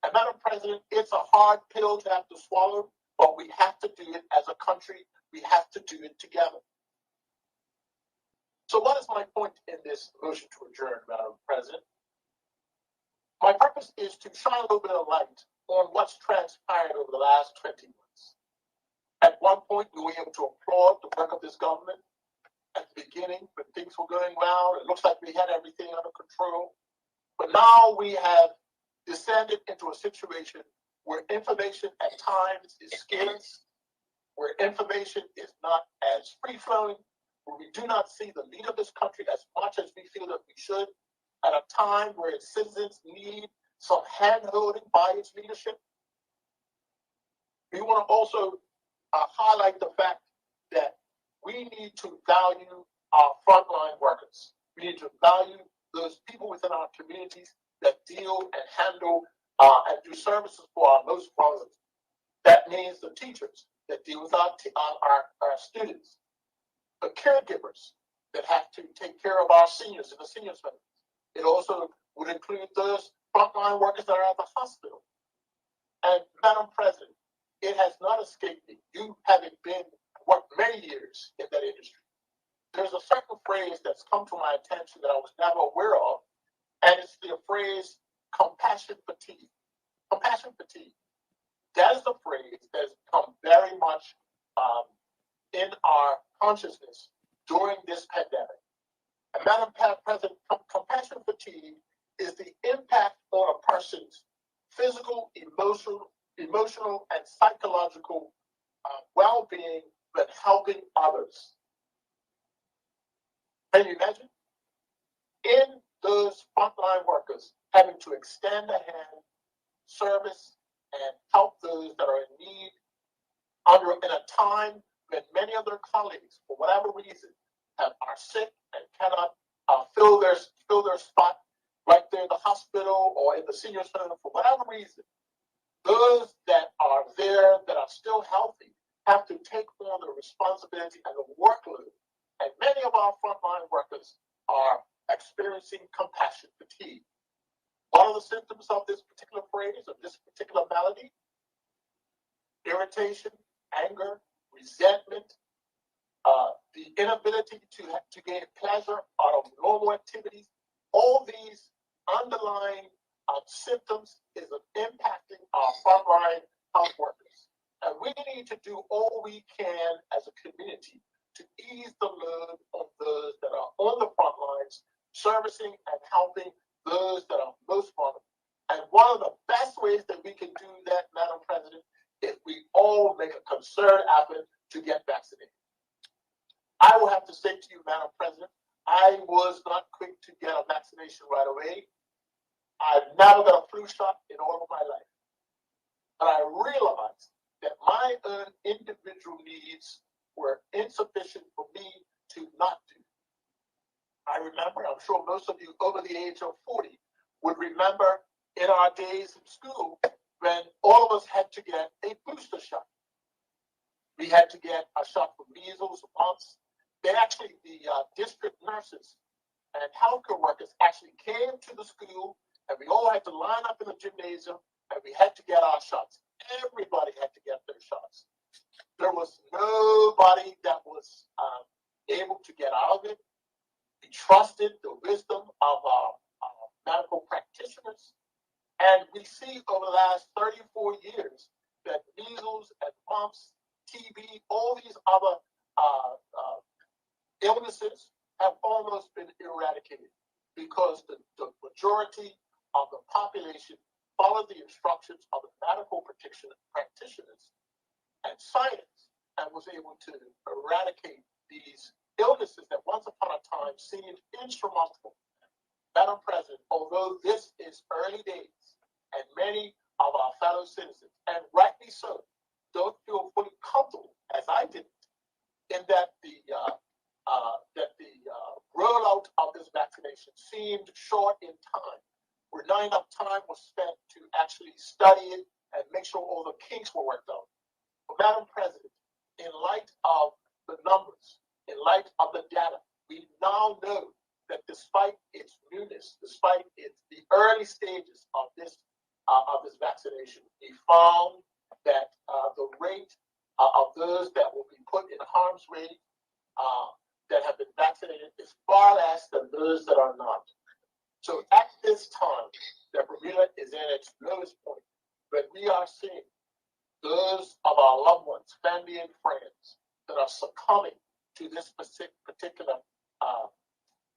And Madam President, it's a hard pill to have to swallow, but we have to do it as a country. We have to do it together. So what is my point in this motion to adjourn, Madam President? My purpose is to shine a little bit of light on what's transpired over the last 20 months. At one point, we were able to applaud the work of this government. At the beginning, when things were going well, it looks like we had everything under control. But now we have descended into a situation where information at times is scarce, where information is not as free-flowing, where we do not see the lead of this country as much as we feel that we should, at a time where its citizens need some hand-holding by its leadership. We want to also highlight the fact that we need to value our frontline workers. We need to value those people within our communities that deal and handle and do services for our most vulnerable. That means the teachers that deal with our students, the caregivers that have to take care of our seniors in the senior centers. It also would include those frontline workers that are at the hospital. And Madam President, it has not escaped me. You having worked many years in that industry. There's a certain phrase that's come to my attention that I was never aware of, and it's the phrase compassion fatigue. Compassion fatigue. That is the phrase that has become very much in our consciousness during this pandemic. And Madam President, compassion fatigue is the impact on a person's physical, emotional, and psychological well-being when helping others. Can you imagine? In those frontline workers having to extend a hand, service, and help those that are in need in a time when many of their colleagues, for whatever reason, are sick and cannot fill their spot right there in the hospital or in the senior center for whatever reason. Those that are there, that are still healthy, have to take on the responsibility and the workload. And many of our frontline workers are experiencing compassion fatigue. One of the symptoms of this particular phrase, of this particular malady, irritation, anger, resentment, the inability to gain pleasure out of normal activities, all these underlying symptoms is impacting our frontline health workers. And we need to do all we can as a community to ease the load on those that are on the front lines, servicing and helping those do have to say to you, Madam President, I was not quick to get a vaccination right away. I've never got a flu shot in all of my life. But I realized that my own individual needs were insufficient for me to not do. I remember, I'm sure most of you over the age of 40 would remember in our days in school when all of us had to get a booster shot. We had to get a shot for measles, mumps. They actually, the district nurses and healthcare workers actually came to the school, and we all had to line up in the gymnasium, and we had to get our shots. Everybody had to get their shots. There was nobody that was able to get out of it. We trusted the wisdom of our medical practitioners, and we see over the last 34 years that measles and mumps, TB, all these other illnesses have almost been eradicated because the majority of the population followed the instructions of the medical practitioners and science and was able to eradicate these illnesses that once upon a time seemed insurmountable. Madam President, although this is early days and many of our fellow citizens, and rightly so, don't feel fully comfortable, as I didn't, in that the rollout of this vaccination seemed short in time, where not enough time was spent to actually study it and make sure all the kinks were worked out. But Madam President, in light of the numbers, in light of the data, we now know that despite its newness, despite the early stages of this vaccination, we found that the rate of those that will be put in harm's way that have been vaccinated is far less than those that are not. So at this time, that Bermuda is in its lowest point, but we are seeing those of our loved ones, family and friends, that are succumbing to this particular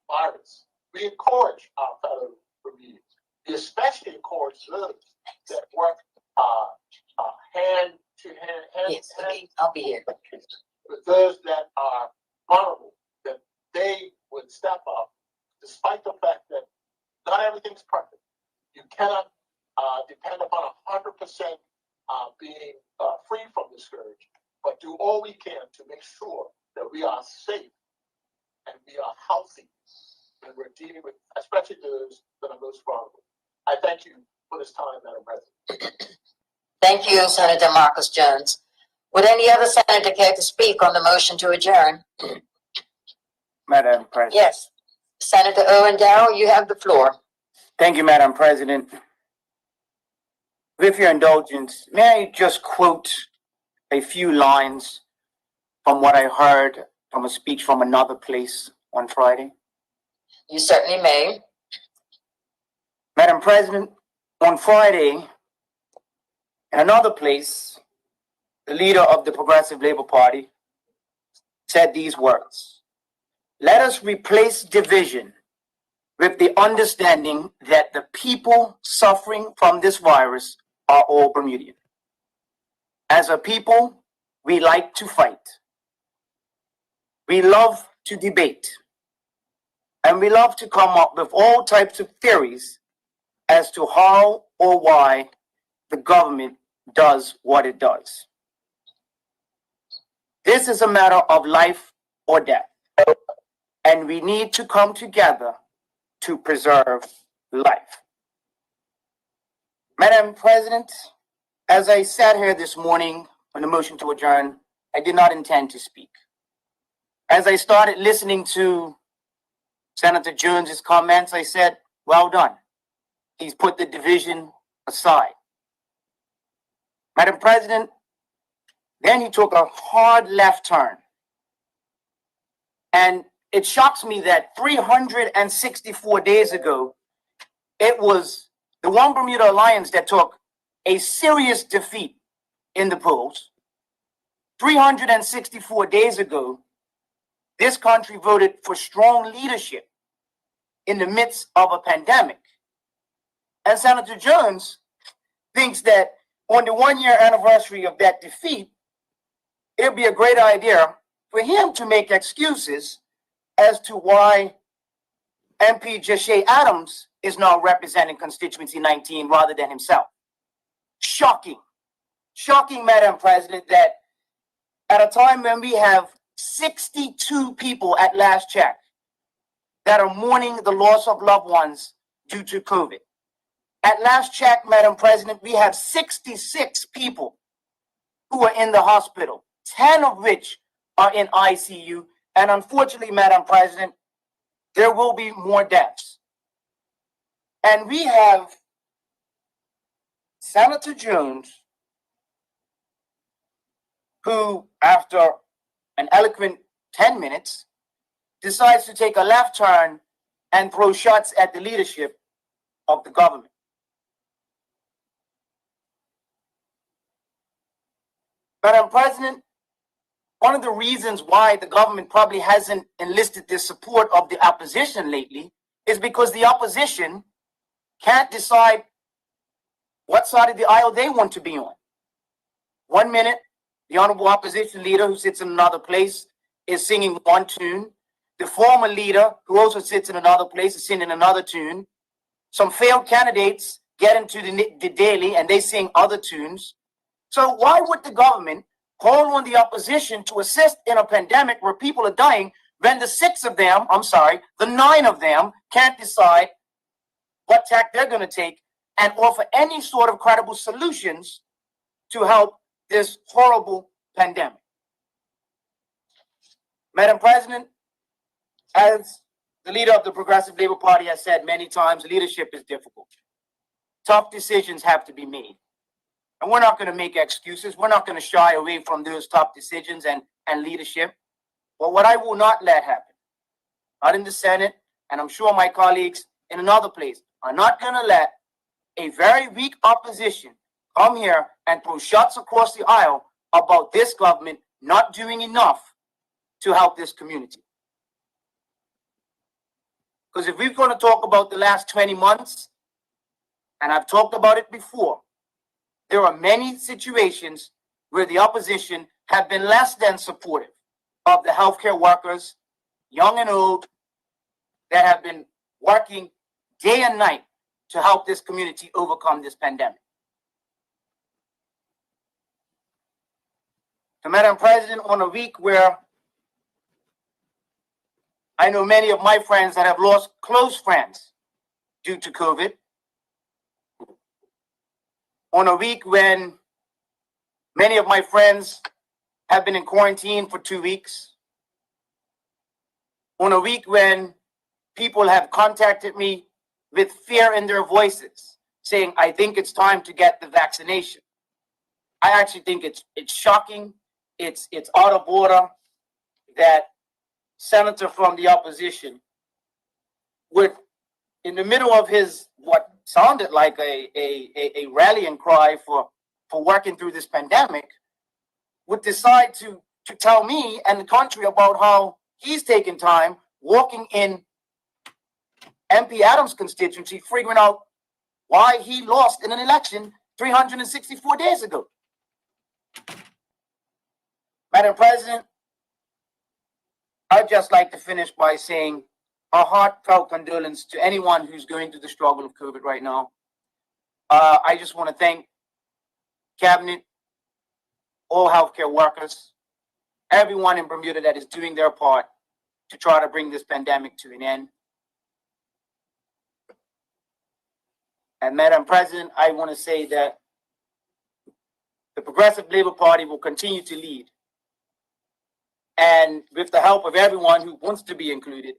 virus. We encourage our fellow Bermudians. We especially encourage those that work hand to hand. Yes, I'll be here. With those that are vulnerable, that they would step up, despite the fact that not everything's perfect. You cannot depend upon 100% being free from the scourge, but do all we can to make sure that we are safe and we are healthy, and we're dealing with, especially those that are most vulnerable. I thank you for this time, Madam President. Thank you, Senator Marcus Jones. Would any other senator care to speak on the motion to adjourn? Madam President. Yes. Senator Owen Darrell, you have the floor. Thank you, Madam President. With your indulgence, may I just quote a few lines from what I heard from a speech from another place on Friday? You certainly may. Madam President, on Friday, in another place, the leader of the Progressive Labor Party said these words: "Let us replace division with the understanding that the people suffering from this virus are all Bermudian. As a people, we like to fight. We love to debate. And we love to come up with all types of theories as to how or why the government does what it does. This is a matter of life or death, and we need to come together to preserve life." Madam President, as I sat here this morning on the motion to adjourn, I did not intend to speak. As I started listening to Senator Jones's comments, I said, well done. He's put the division aside. Madam President, then he took a hard left turn. And it shocks me that 364 days ago, it was the One Bermuda Alliance that took a serious defeat in the polls. 364 days ago, this country voted for strong leadership in the midst of a pandemic. And Senator Jones thinks that on the 1-year anniversary of that defeat, it would be a great idea for him to make excuses as to why MP Jashay Adams is now representing constituency 19 rather than himself. Shocking. Shocking, Madam President, that at a time when we have 62 people at last check that are mourning the loss of loved ones due to COVID. At last check, Madam President, we have 66 people who are in the hospital, 10 of which are in ICU. And unfortunately, Madam President, there will be more deaths. And we have Senator Jones, who, after an eloquent 10 minutes, decides to take a left turn and throw shots at the leadership of the government. Madam President, one of the reasons why the government probably hasn't enlisted the support of the opposition lately is because the opposition can't decide what side of the aisle they want to be on. 1 minute, the honorable opposition leader who sits in another place is singing one tune. The former leader who also sits in another place is singing another tune. Some failed candidates get into the daily and they sing other tunes. So why would the government call on the opposition to assist in a pandemic where people are dying when the 9 of them can't decide what tack they're going to take and offer any sort of credible solutions to help this horrible pandemic? Madam President, as the leader of the Progressive Labor Party has said many times, leadership is difficult. Tough decisions have to be made. And we're not going to make excuses. We're not going to shy away from those tough decisions and leadership. But what I will not let happen, not in the Senate, and I'm sure my colleagues in another place, are not going to let a very weak opposition come here and throw shots across the aisle about this government not doing enough to help this community. Because if we're going to talk about the last 20 months, and I've talked about it before, there are many situations where the opposition have been less than supportive of the healthcare workers, young and old, that have been working day and night to help this community overcome this pandemic. So, Madam President, on a week where I know many of my friends that have lost close friends due to COVID, on a week when many of my friends have been in quarantine for 2 weeks, on a week when people have contacted me with fear in their voices, saying, I think it's time to get the vaccination. I actually think it's shocking, it's out of order that senator from the opposition would, in the middle of his what sounded like a rallying cry for working through this pandemic, would decide to tell me and the country about how he's taking time walking in MP Adams' constituency, figuring out why he lost in an election 364 days ago. Madam President, I'd just like to finish by saying a heartfelt condolence to anyone who's going through the struggle of COVID right now. I just want to thank Cabinet, all healthcare workers, everyone in Bermuda that is doing their part to try to bring this pandemic to an end. And Madam President, I want to say that the Progressive Labor Party will continue to lead. And with the help of everyone who wants to be included,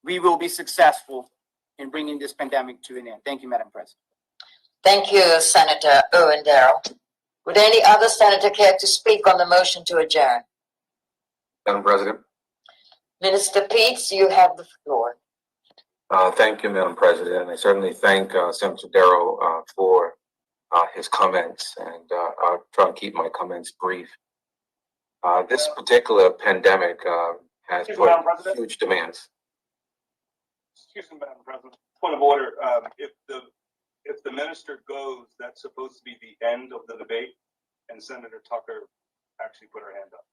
we will be successful in bringing this pandemic to an end. Thank you, Madam President. Thank you, Senator Owen Darrell. Would any other senator care to speak on the motion to adjourn? Madam President. Minister Peets, you have the floor. Thank you, Madam President. I certainly thank Senator Darrow for his comments, and I'll try to keep my comments brief. This particular pandemic has put huge demands. Excuse me, Madam President. Point of order. If the minister goes, that's supposed to be the end of the debate, and Senator Tucker actually put her hand up.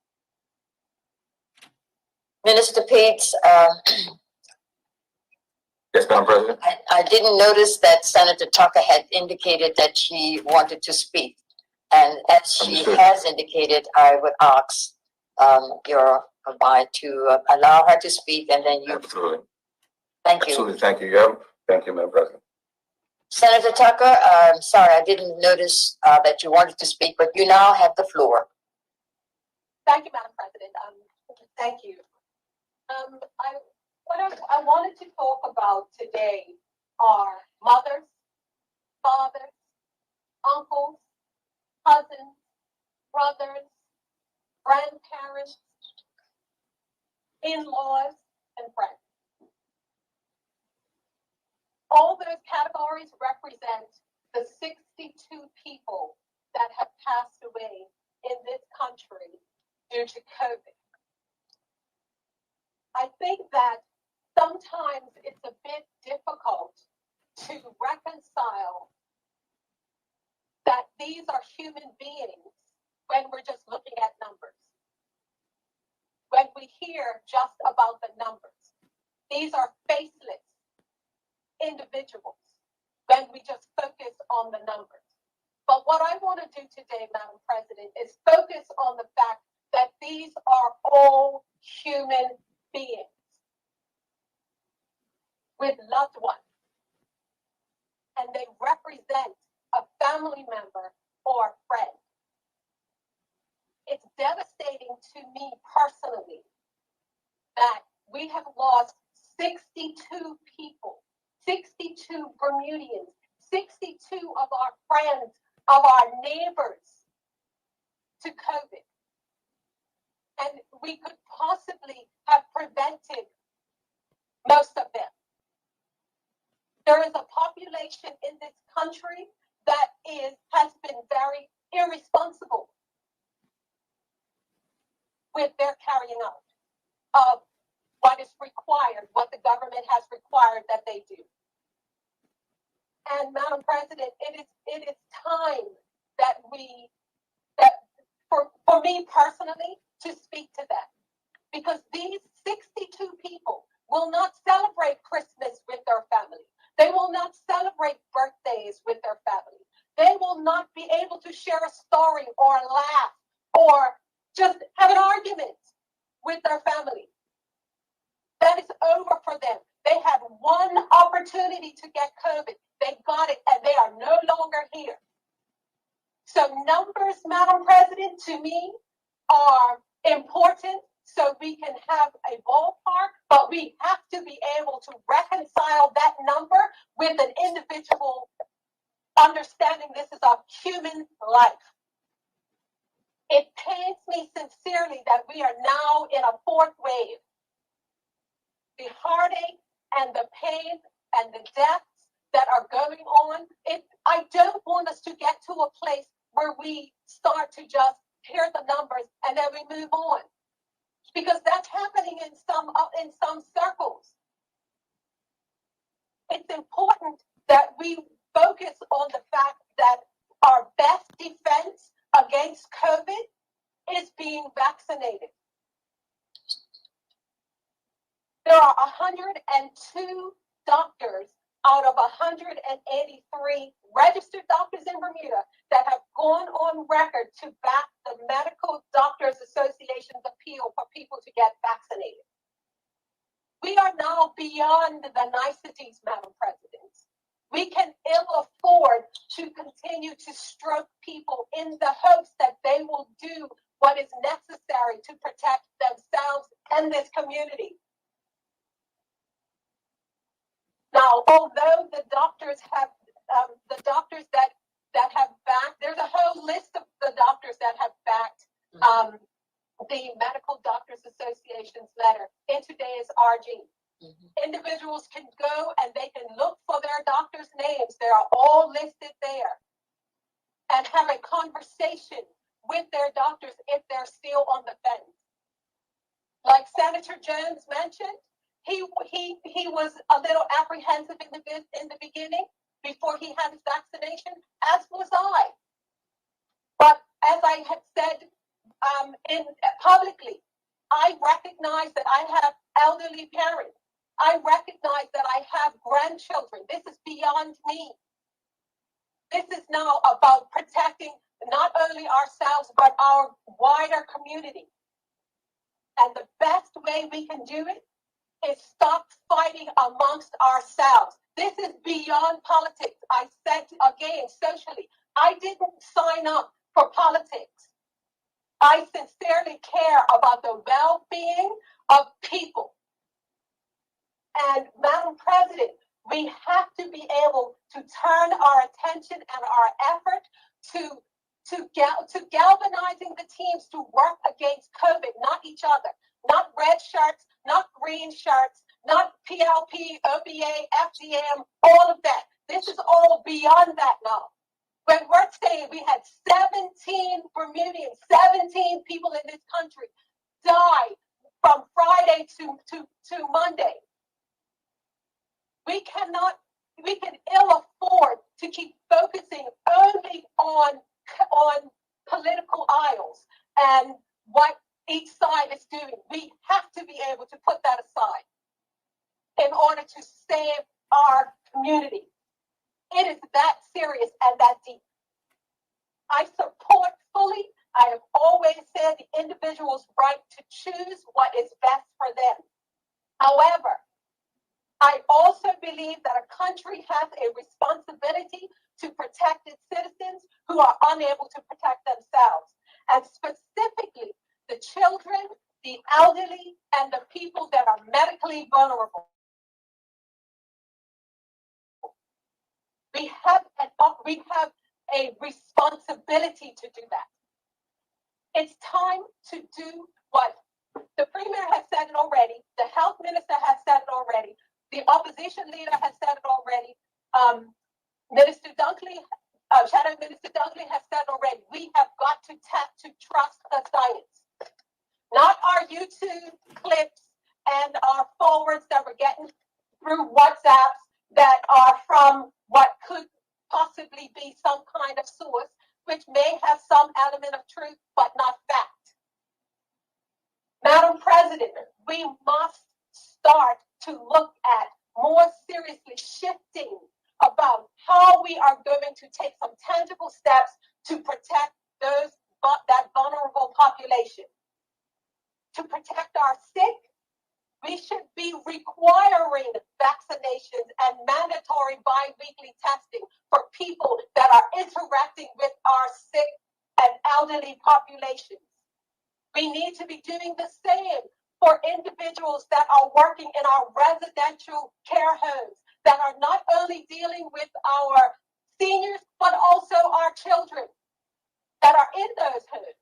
Minister Pete, Yes, Madam President. I didn't notice that Senator Tucker had indicated that she wanted to speak. And as she Understood. has indicated, I would ask your abide to allow her to speak, and then you. Absolutely. Thank you. Absolutely. Thank you. Yeah. Thank you, Madam President. Senator Tucker, sorry, I didn't notice that you wanted to speak, but you now have the floor. Thank you, Madam President. Thank you. What I wanted to talk about today are mothers, fathers, uncles, cousins, brothers, grandparents, in-laws, and friends. All those categories represent the 62 people that have passed away in this country due to COVID. I think that sometimes it's a bit difficult to reconcile that these are human beings when we're just looking at numbers. When we hear just about the numbers, these are faceless individuals when we just focus on the numbers. But what I want to do today, Madam President, is focus on the fact that these are all human beings with loved ones, and they represent a family member or a friend. It's devastating to me personally that we have lost 62 people, 62 Bermudians, 62 of our friends, of our neighbors to COVID. And we could possibly have prevented most of them. There is a population in this country that has been very irresponsible with their carrying out of what is required, what the government has required that they do. And Madam President, it is time that for me personally, to speak to that. Because these 62 people will not celebrate Christmas with their family. They will not celebrate birthdays with their family. They will not be able to share a story or laugh or just have an argument with their family. That is over for them. They had one opportunity to get COVID. They got it, and they are no longer here. So numbers, Madam President, to me are important so we can have a ballpark, but we have to be able to reconcile that number with an individual understanding this is a human life. It pains me sincerely that we are now in a fourth wave. The heartache and the pain and the deaths that are going on, I don't want us to get to a place where we start to just hear the numbers and then we move on. Because that's happening in some circles. It's important that we focus on the fact that our best defense against COVID is being vaccinated. There are 102 doctors out of 183 registered doctors in Bermuda that have gone on record to back the Medical Doctors Association's appeal for people to get vaccinated. We are now beyond the niceties, Madam President. We can ill afford to continue to stroke people in the hopes that they will do what is necessary to protect themselves and this community. Now, although the doctors have, that have backed, there's a whole list of the doctors that have backed the Medical Doctors Association's letter in today's RG. Individuals can go and they can look for their doctors' names. They are all listed there. And have a conversation with their doctors if they're still on the fence. Like Senator Jones mentioned, he was a little apprehensive in the beginning before he had his vaccination, as was I. But as I had said publicly, I recognize that I have elderly parents. I recognize that I have grandchildren. This is beyond me. This is now about protecting not only ourselves, but our wider community. And the best way we can do it is stop fighting amongst ourselves. This is beyond politics. I said again, socially, I didn't sign up for politics. I sincerely care about the well-being of people. And Madam President, we have to be able to turn our attention and our effort to galvanizing the teams to work against COVID, not each other, not red shirts, not green shirts, not PLP, OBA, FGM, all of that. This is all beyond that now. When we're saying we had 17 Bermudians, 17 people in this country die from Friday to Monday. We can ill afford to keep focusing only on political aisles and what each side is doing. We have to be able to put that aside in order to save our community. It is that serious and that deep. I support fully, I have always said, the individual's right to choose what is best for them. However, I also believe that a country has a responsibility to protect its citizens who are unable to protect themselves, and specifically the children, the elderly, and the people that are medically vulnerable. We have a responsibility to do that. It's time to do what the Premier has said it already, the Health Minister has said it already, the opposition leader has said it already, Minister Dunkley, Shadow Minister Dunkley has said already, we have got to trust the science. Not our YouTube clips and our forwards that we're getting through WhatsApps that are from what could possibly be some kind of source, which may have some element of truth, but not fact. Madam President, we must start to look at more seriously shifting about how we are going to take some tangible steps to protect that vulnerable population. To protect our sick, we should be requiring vaccinations and mandatory bi-weekly testing for people that are interacting with our sick and elderly populations. We need to be doing the same for individuals that are working in our residential care homes, that are not only dealing with our seniors, but also our children that are in those homes.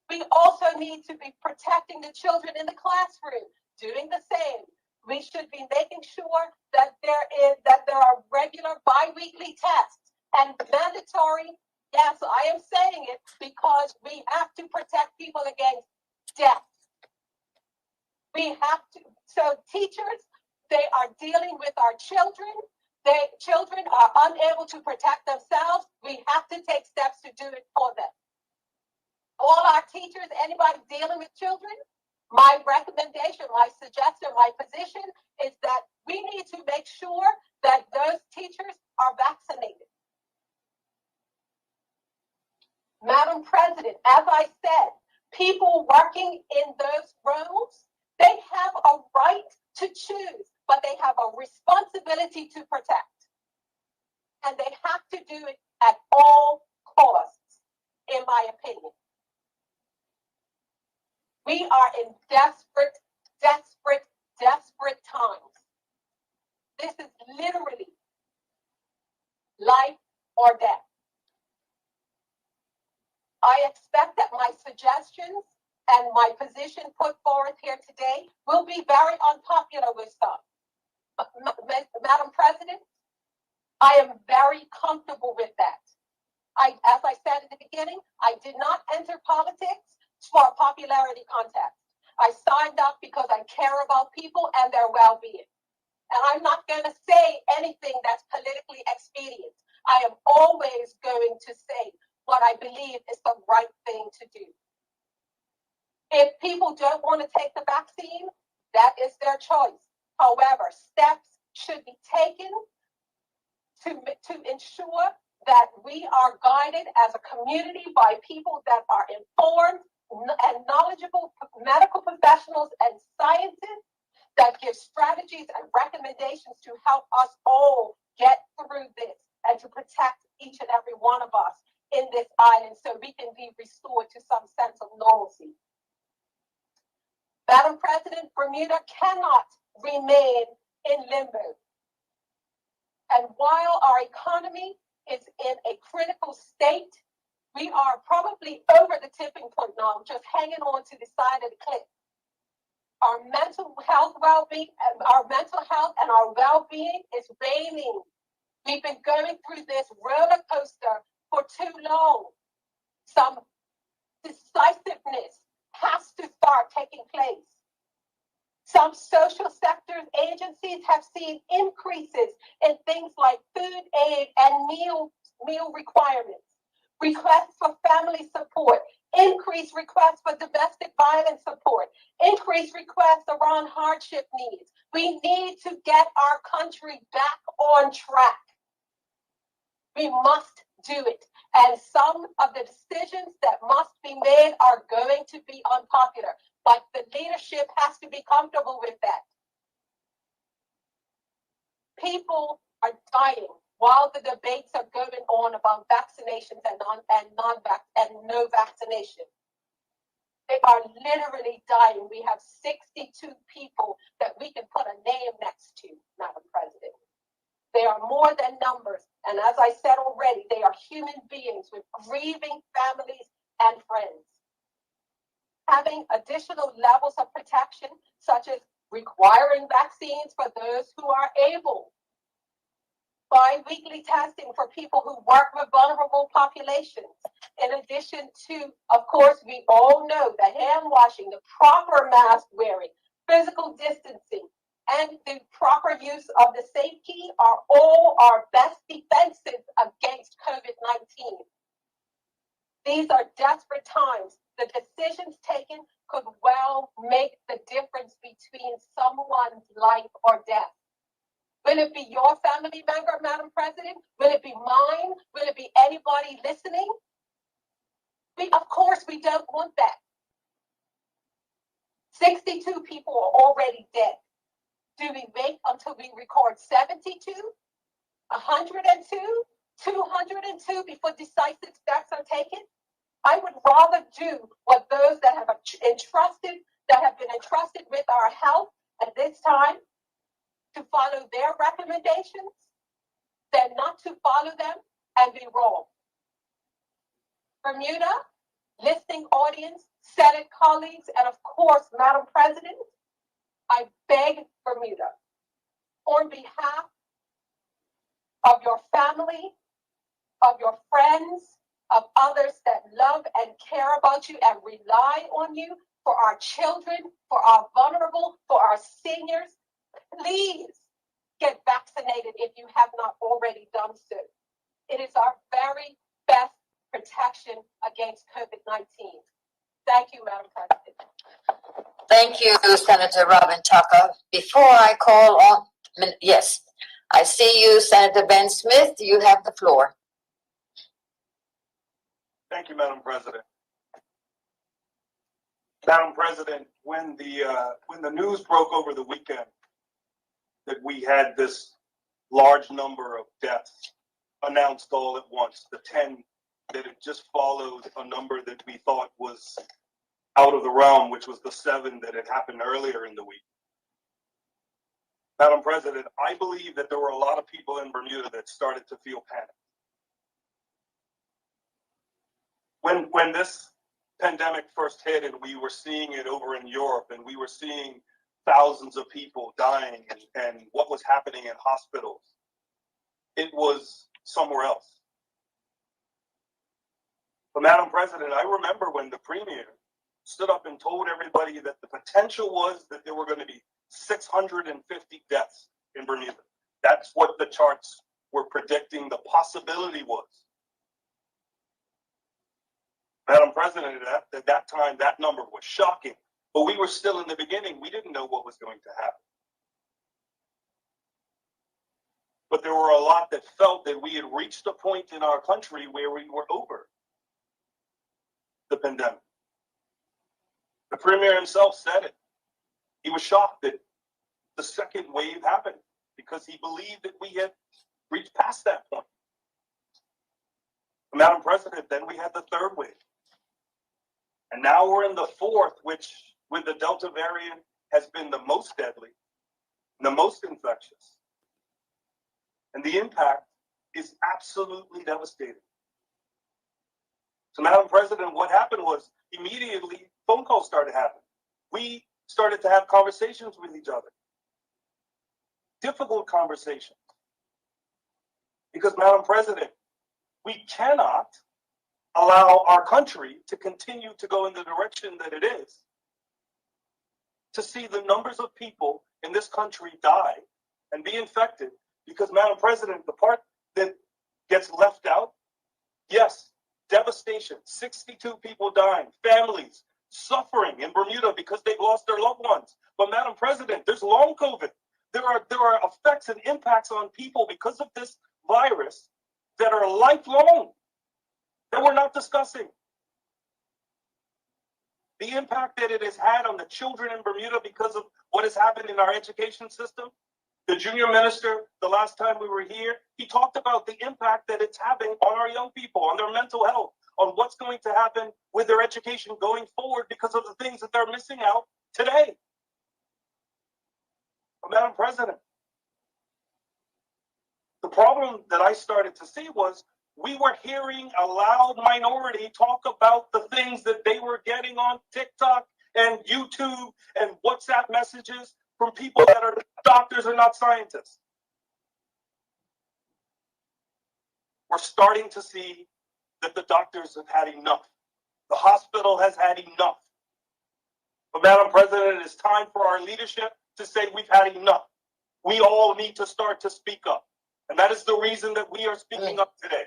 We also need to be protecting the children in the classroom, doing the same. We should be making sure that there are regular bi-weekly tests and mandatory. Yes, I am saying it because we have to protect people against death. We have to. So teachers, they are dealing with our children. Children are unable to protect themselves. We have to take steps to do it for them. All our teachers, anybody dealing with children, my recommendation, my suggestion, my position is that we need to make sure that those teachers are vaccinated. Madam President, as I said, people working in those roles, they have a right to choose, but they have a responsibility to protect. And they have to do it at all costs, in my opinion. We are in desperate times. This is literally life or death. I expect that my suggestions and my position put forth here today will be very unpopular with some. Madam President, I am very comfortable with that. As I said at the beginning, I did not enter politics for a popularity contest. I signed up because I care about people and their well-being. And I'm not going to say anything that's politically expedient. I am always going to say what I believe is the right thing to do. If people don't want to take the vaccine, that is their choice. However, steps should be taken to ensure that we are guided as a community by people that are informed and knowledgeable medical professionals and scientists that give strategies and recommendations to help us all get through this and to protect each and every one of us in this island so we can be restored to some sense of normalcy. Madam President, Bermuda cannot remain in limbo. And while our economy is in a critical state, we are probably over the tipping point now, just hanging on to the side of the cliff. Our mental health and our well-being is waning. We've been going through this roller coaster for too long. Some decisiveness has to start taking place. Some social sector agencies have seen increases in things like food aid and meal requirements, requests for family support, increased requests for domestic violence support, increased requests around hardship needs. We need to get our country back on track. We must do it. And some of the decisions that must be made are going to be unpopular, but the leadership has to be comfortable with that. People are dying while the debates are going on about vaccinations and no vaccination. They are literally dying. We have 62 people that we can put a name next to, Madam President. They are more than numbers. And as I said already, they are human beings with grieving families and friends. Having additional levels of protection, such as requiring vaccines for those who are able, bi-weekly testing for people who work with vulnerable populations. In addition to, of course, we all know the hand washing, the proper mask wearing, physical distancing, and the proper use of the safe key are all our best defenses against COVID-19. These are desperate times. The decisions taken could well make the difference between someone's life or death. Will it be your family member, Madam President? Will it be mine? Will it be anybody listening? Of course, we don't want that. 62 people are already dead. Do we wait until we record 72, 102, 202 before decisive steps are taken? I would rather do what those that have been entrusted with our health at this time to follow their recommendations than not to follow them and be wrong. Bermuda, listening audience, Senate colleagues, and of course, Madam President, I beg Bermuda, on behalf of your family, of your friends, of others that love and care about you and rely on you, for our children, for our vulnerable, for our seniors, please get vaccinated if you have not already done so. It is our very best protection against COVID-19. Thank you, Madam President. Thank you, Senator Robin Tucker. Before I call on, yes, I see you, Senator Ben Smith. You have the floor. Thank you, Madam President. Madam President, when the news broke over the weekend that we had this large number of deaths announced all at once, the 10, that it just followed a number that we thought was out of the realm, which was the 7 that had happened earlier in the week. Madam President, I believe that there were a lot of people in Bermuda that started to feel panic. When this pandemic first hit and we were seeing it over in Europe and we were seeing thousands of people dying and what was happening in hospitals, it was somewhere else. But Madam President, I remember when the Premier stood up and told everybody that the potential was that there were going to be 650 deaths in Bermuda. That's what the charts were predicting the possibility was. Madam President, at that time, that number was shocking, but we were still in the beginning. We didn't know what was going to happen. But there were a lot that felt that we had reached a point in our country where we were over the pandemic. The premier himself said it. He was shocked that the second wave happened because he believed that we had reached past that point. Madam President, then we had the third wave. And now we're in the fourth, which with the Delta variant has been the most deadly, the most infectious. And the impact is absolutely devastating. So, Madam President, what happened was immediately phone calls started happening. We started to have conversations with each other. Difficult conversations. Because, Madam President, we cannot allow our country to continue to go in the direction that it is. To see the numbers of people in this country die and be infected. Because, Madam President, the part that gets left out, yes, devastation, 62 people dying, families suffering in Bermuda because they've lost their loved ones. But, Madam President, there's long COVID. There are effects and impacts on people because of this virus that are lifelong that we're not discussing. The impact that it has had on the children in Bermuda because of what has happened in our education system. The junior minister, the last time we were here, he talked about the impact that it's having on our young people, on their mental health, on what's going to happen with their education going forward because of the things that they're missing out today. But, Madam President, the problem that I started to see was we were hearing a loud minority talk about the things that they were getting on TikTok and YouTube and WhatsApp messages from people that are doctors and not scientists. We're starting to see that the doctors have had enough. The hospital has had enough. But, Madam President, it is time for our leadership to say we've had enough. We all need to start to speak up. And that is the reason that we are speaking up today.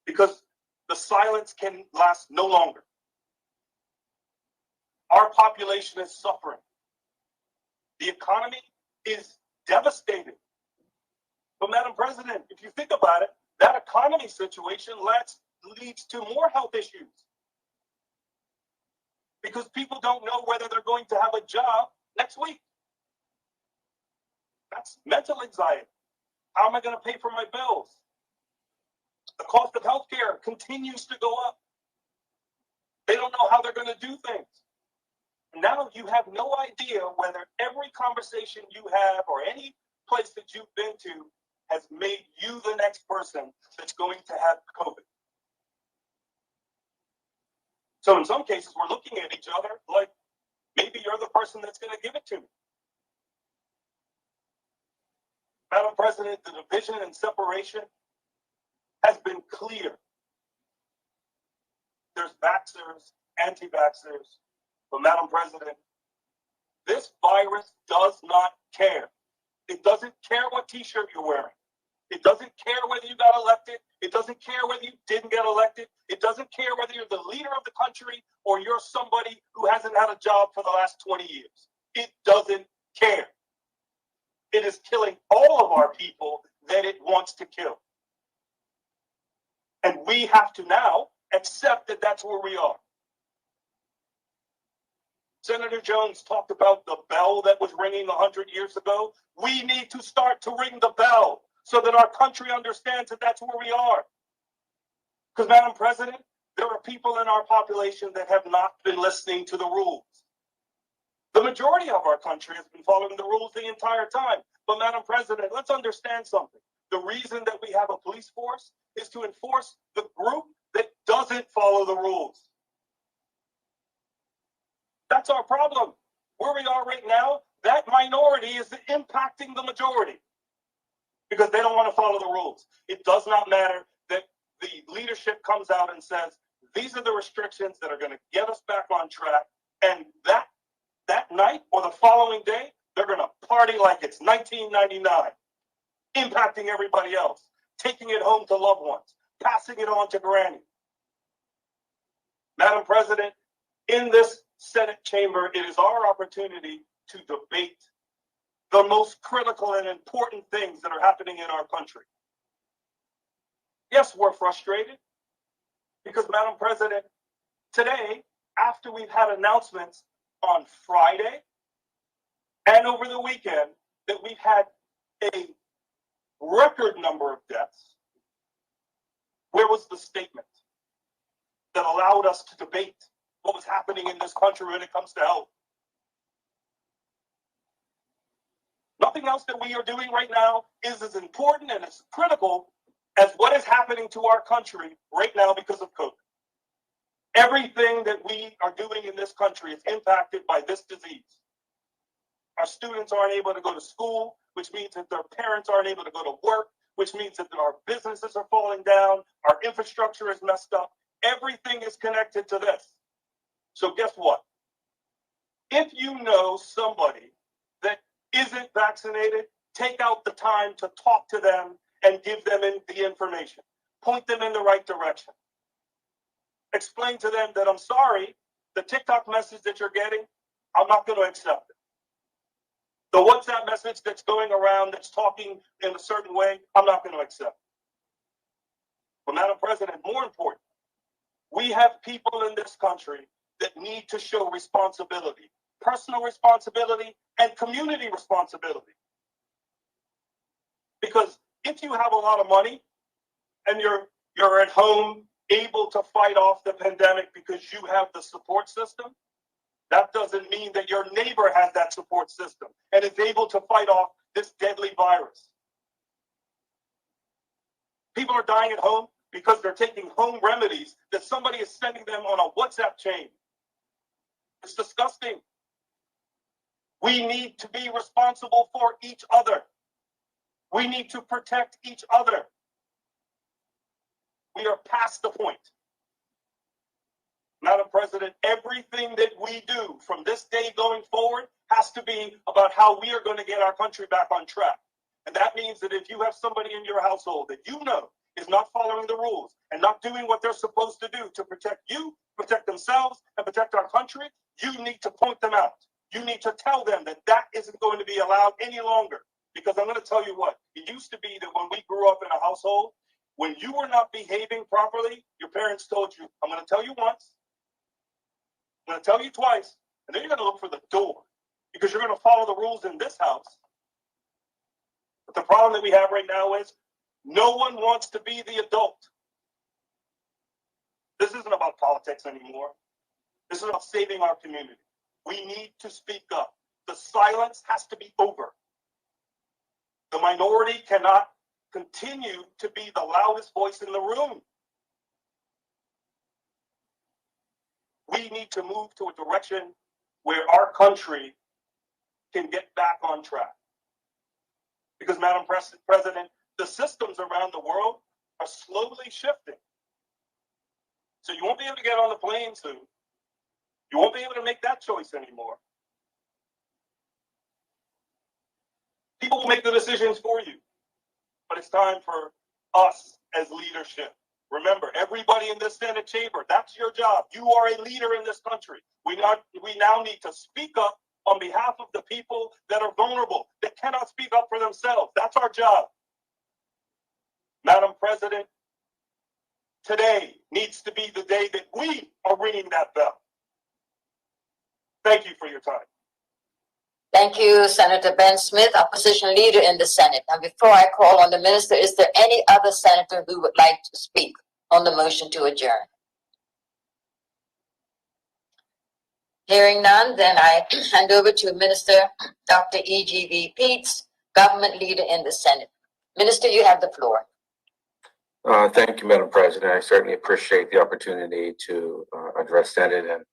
Because the silence can last no longer. Our population is suffering. The economy is devastated. But, Madam President, if you think about it, that economy situation leads to more health issues. Because people don't know whether they're going to have a job next week. That's mental anxiety. How am I going to pay for my bills? The cost of healthcare continues to go up. They don't know how they're going to do things. Now you have no idea whether every conversation you have or any place that you've been to has made you the next person that's going to have COVID. So in some cases, we're looking at each other like maybe you're the person that's going to give it to me. Madam President, the division and separation has been clear. There's vaxxers, anti-vaxxers, but Madam President, this virus does not care. It doesn't care what t-shirt you're wearing. It doesn't care whether you got elected. It doesn't care whether you didn't get elected. It doesn't care whether you're the leader of the country or you're somebody who hasn't had a job for the last 20 years. It doesn't care. It is killing all of our people that it wants to kill. And we have to now accept that that's where we are. Senator Jones talked about the bell that was ringing 100 years ago. We need to start to ring the bell so that our country understands that that's where we are. Because, Madam President, there are people in our population that have not been listening to the rules. The majority of our country has been following the rules the entire time. But, Madam President, let's understand something. The reason that we have a police force is to enforce the group that doesn't follow the rules. That's our problem. Where we are right now, that minority is impacting the majority because they don't want to follow the rules. It does not matter that the leadership comes out and says, these are the restrictions that are going to get us back on track. And that night or the following day, they're going to party like it's 1999, impacting everybody else, taking it home to loved ones, passing it on to granny. Madam President, in this Senate chamber, it is our opportunity to debate the most critical and important things that are happening in our country. Yes, we're frustrated because, Madam President, today, after we've had announcements on Friday and over the weekend that we've had a record number of deaths, where was the statement that allowed us to debate what was happening in this country when it comes to health? Nothing else that we are doing right now is as important and as critical as what is happening to our country right now because of COVID. Everything that we are doing in this country is impacted by this disease. Our students aren't able to go to school, which means that their parents aren't able to go to work, which means that our businesses are falling down, our infrastructure is messed up. Everything is connected to this. So guess what? If you know somebody that isn't vaccinated, take out the time to talk to them and give them the information. Point them in the right direction. Explain to them that I'm sorry, the TikTok message that you're getting, I'm not going to accept it. The WhatsApp message that's going around that's talking in a certain way, I'm not going to accept it. But Madam President, more important, we have people in this country that need to show responsibility, personal responsibility and community responsibility. Because if you have a lot of money and you're at home able to fight off the pandemic because you have the support system, that doesn't mean that your neighbor has that support system and is able to fight off this deadly virus. People are dying at home because they're taking home remedies that somebody is sending them on a WhatsApp chain. It's disgusting. We need to be responsible for each other. We need to protect each other. We are past the point. Madam President, everything that we do from this day going forward has to be about how we are going to get our country back on track. And that means that if you have somebody in your household that you know is not following the rules and not doing what they're supposed to do to protect you, protect themselves, and protect our country, you need to point them out. You need to tell them that that isn't going to be allowed any longer. Because I'm going to tell you what, it used to be that when we grew up in a household, when you were not behaving properly, your parents told you, I'm going to tell you once, I'm going to tell you twice, and then you're going to look for the door because you're going to follow the rules in this house. But the problem that we have right now is no one wants to be the adult. This isn't about politics anymore. This is about saving our community. We need to speak up. The silence has to be over. The minority cannot continue to be the loudest voice in the room. We need to move to a direction where our country can get back on track. Because, Madam President, the systems around the world are slowly shifting. So you won't be able to get on the plane soon. You won't be able to make that choice anymore. People will make the decisions for you. But it's time for us as leadership. Remember, everybody in this Senate chamber, that's your job. You are a leader in this country. We now need to speak up on behalf of the people that are vulnerable, that cannot speak up for themselves. That's our job. Madam President, today needs to be the day that we are ringing that bell. Thank you for your time. Thank you, Senator Ben Smith, opposition leader in the Senate. And before I call on the minister, is there any other senator who would like to speak on the motion to adjourn? Hearing none, then I hand over to Minister Dr. E.G.V. Peets, government leader in the Senate. Minister, you have the floor. Thank you, Madam President. I certainly appreciate the opportunity to address Senate and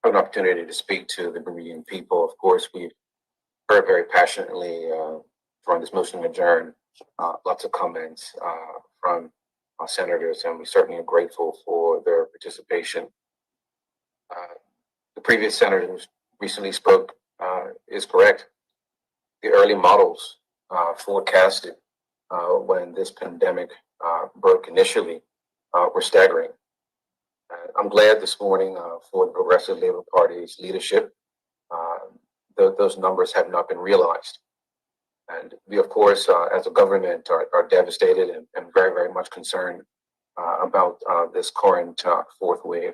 have an opportunity to speak to the Bermudian people. Of course, we've heard very passionately from this motion to adjourn, lots of comments from senators, and we certainly are grateful for their participation. The previous senator who recently spoke is correct. The early models forecasted when this pandemic broke initially were staggering. I'm glad this morning for the Progressive Labor Party's leadership. Those numbers have not been realized. And we, of course, as a government, are devastated and very, very much concerned about this current fourth wave.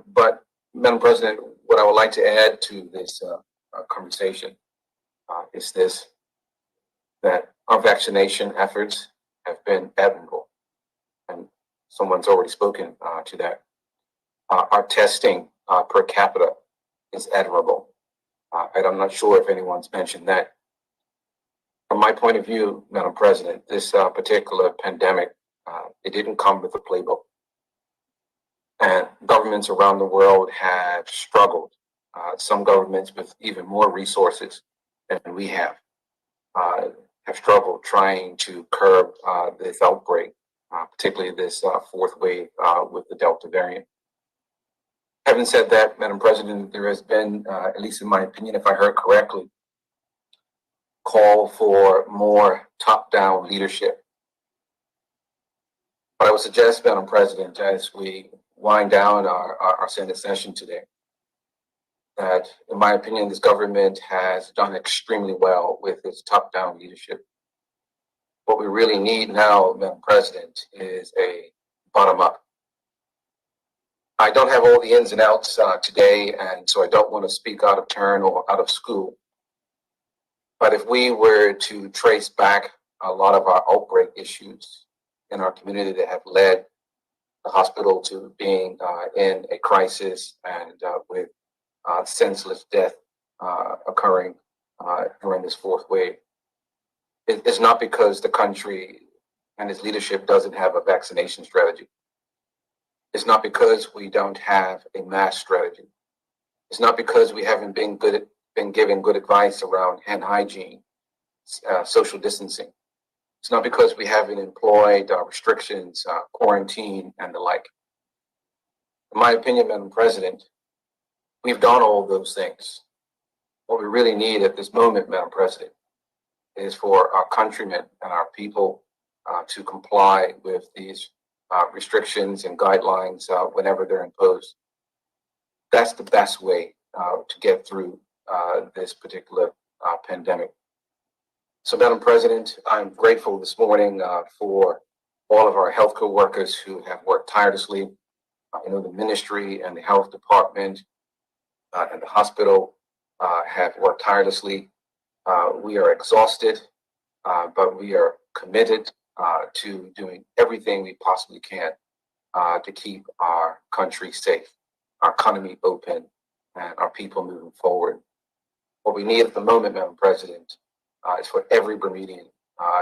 But, Madam President, what I would like to add to this conversation is this, that our vaccination efforts have been admirable. And someone's already spoken to that. Our testing per capita is admirable. And I'm not sure if anyone's mentioned that. From my point of view, Madam President, this particular pandemic, it didn't come with a playbook. And governments around the world have struggled. Some governments with even more resources than we have struggled trying to curb this outbreak, particularly this fourth wave with the Delta variant. Having said that, Madam President, there has been, at least in my opinion, if I heard correctly, call for more top-down leadership. But I would suggest, Madam President, as we wind down our Senate session today, that, in my opinion, this government has done extremely well with its top-down leadership. What we really need now, Madam President, is a bottom-up. I don't have all the ins and outs today, and so I don't want to speak out of turn or out of school. But if we were to trace back a lot of our outbreak issues in our community that have led the hospital to being in a crisis and with senseless death occurring during this fourth wave, it's not because the country and its leadership doesn't have a vaccination strategy. It's not because we don't have a mask strategy. It's not because we haven't been given good advice around hand hygiene, social distancing. It's not because we haven't employed restrictions, quarantine, and the like. In my opinion, Madam President, we've done all those things. What we really need at this moment, Madam President, is for our countrymen and our people to comply with these restrictions and guidelines whenever they're imposed. That's the best way to get through this particular pandemic. So, Madam President, I'm grateful this morning for all of our healthcare workers who have worked tirelessly. I know the ministry and the health department and the hospital have worked tirelessly. We are exhausted, but we are committed to doing everything we possibly can to keep our country safe, our economy open, and our people moving forward. What we need at the moment, Madam President, is for every Bermudian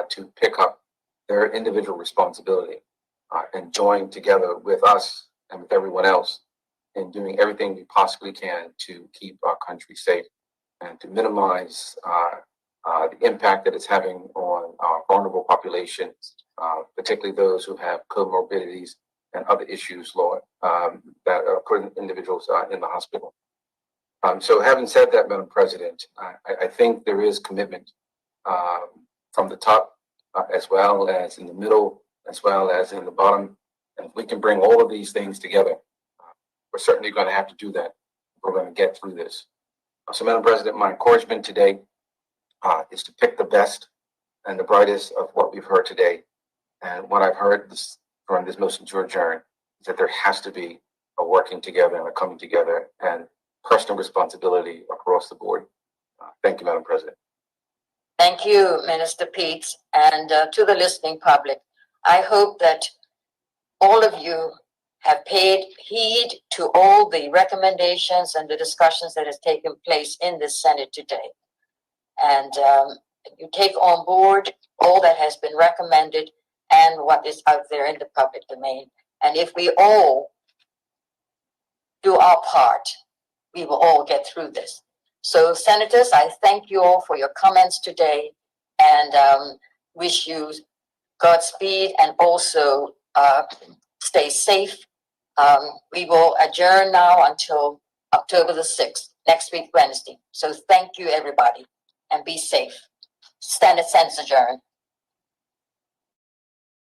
to pick up their individual responsibility and join together with us and with everyone else in doing everything we possibly can to keep our country safe and to minimize the impact that it's having on our vulnerable populations, particularly those who have comorbidities and other issues, Lord, that are putting individuals in the hospital. So having said that, Madam President, I think there is commitment from the top as well as in the middle, as well as in the bottom. And if we can bring all of these things together, we're certainly going to have to do that. We're going to get through this. So, Madam President, my encouragement today is to pick the best and the brightest of what we've heard today. And what I've heard from this motion to adjourn is that there has to be a working together and a coming together and personal responsibility across the board. Thank you, Madam President. Thank you, Minister Pete, and to the listening public. I hope that all of you have paid heed to all the recommendations and the discussions that has taken place in the Senate today. And you take on board all that has been recommended and what is out there in the public domain. And if we all do our part, we will all get through this. So, Senators, I thank you all for your comments today and wish you Godspeed and also stay safe. We will adjourn now until October the 6th, next week, Wednesday. So thank you, everybody, and be safe. Senate adjourned.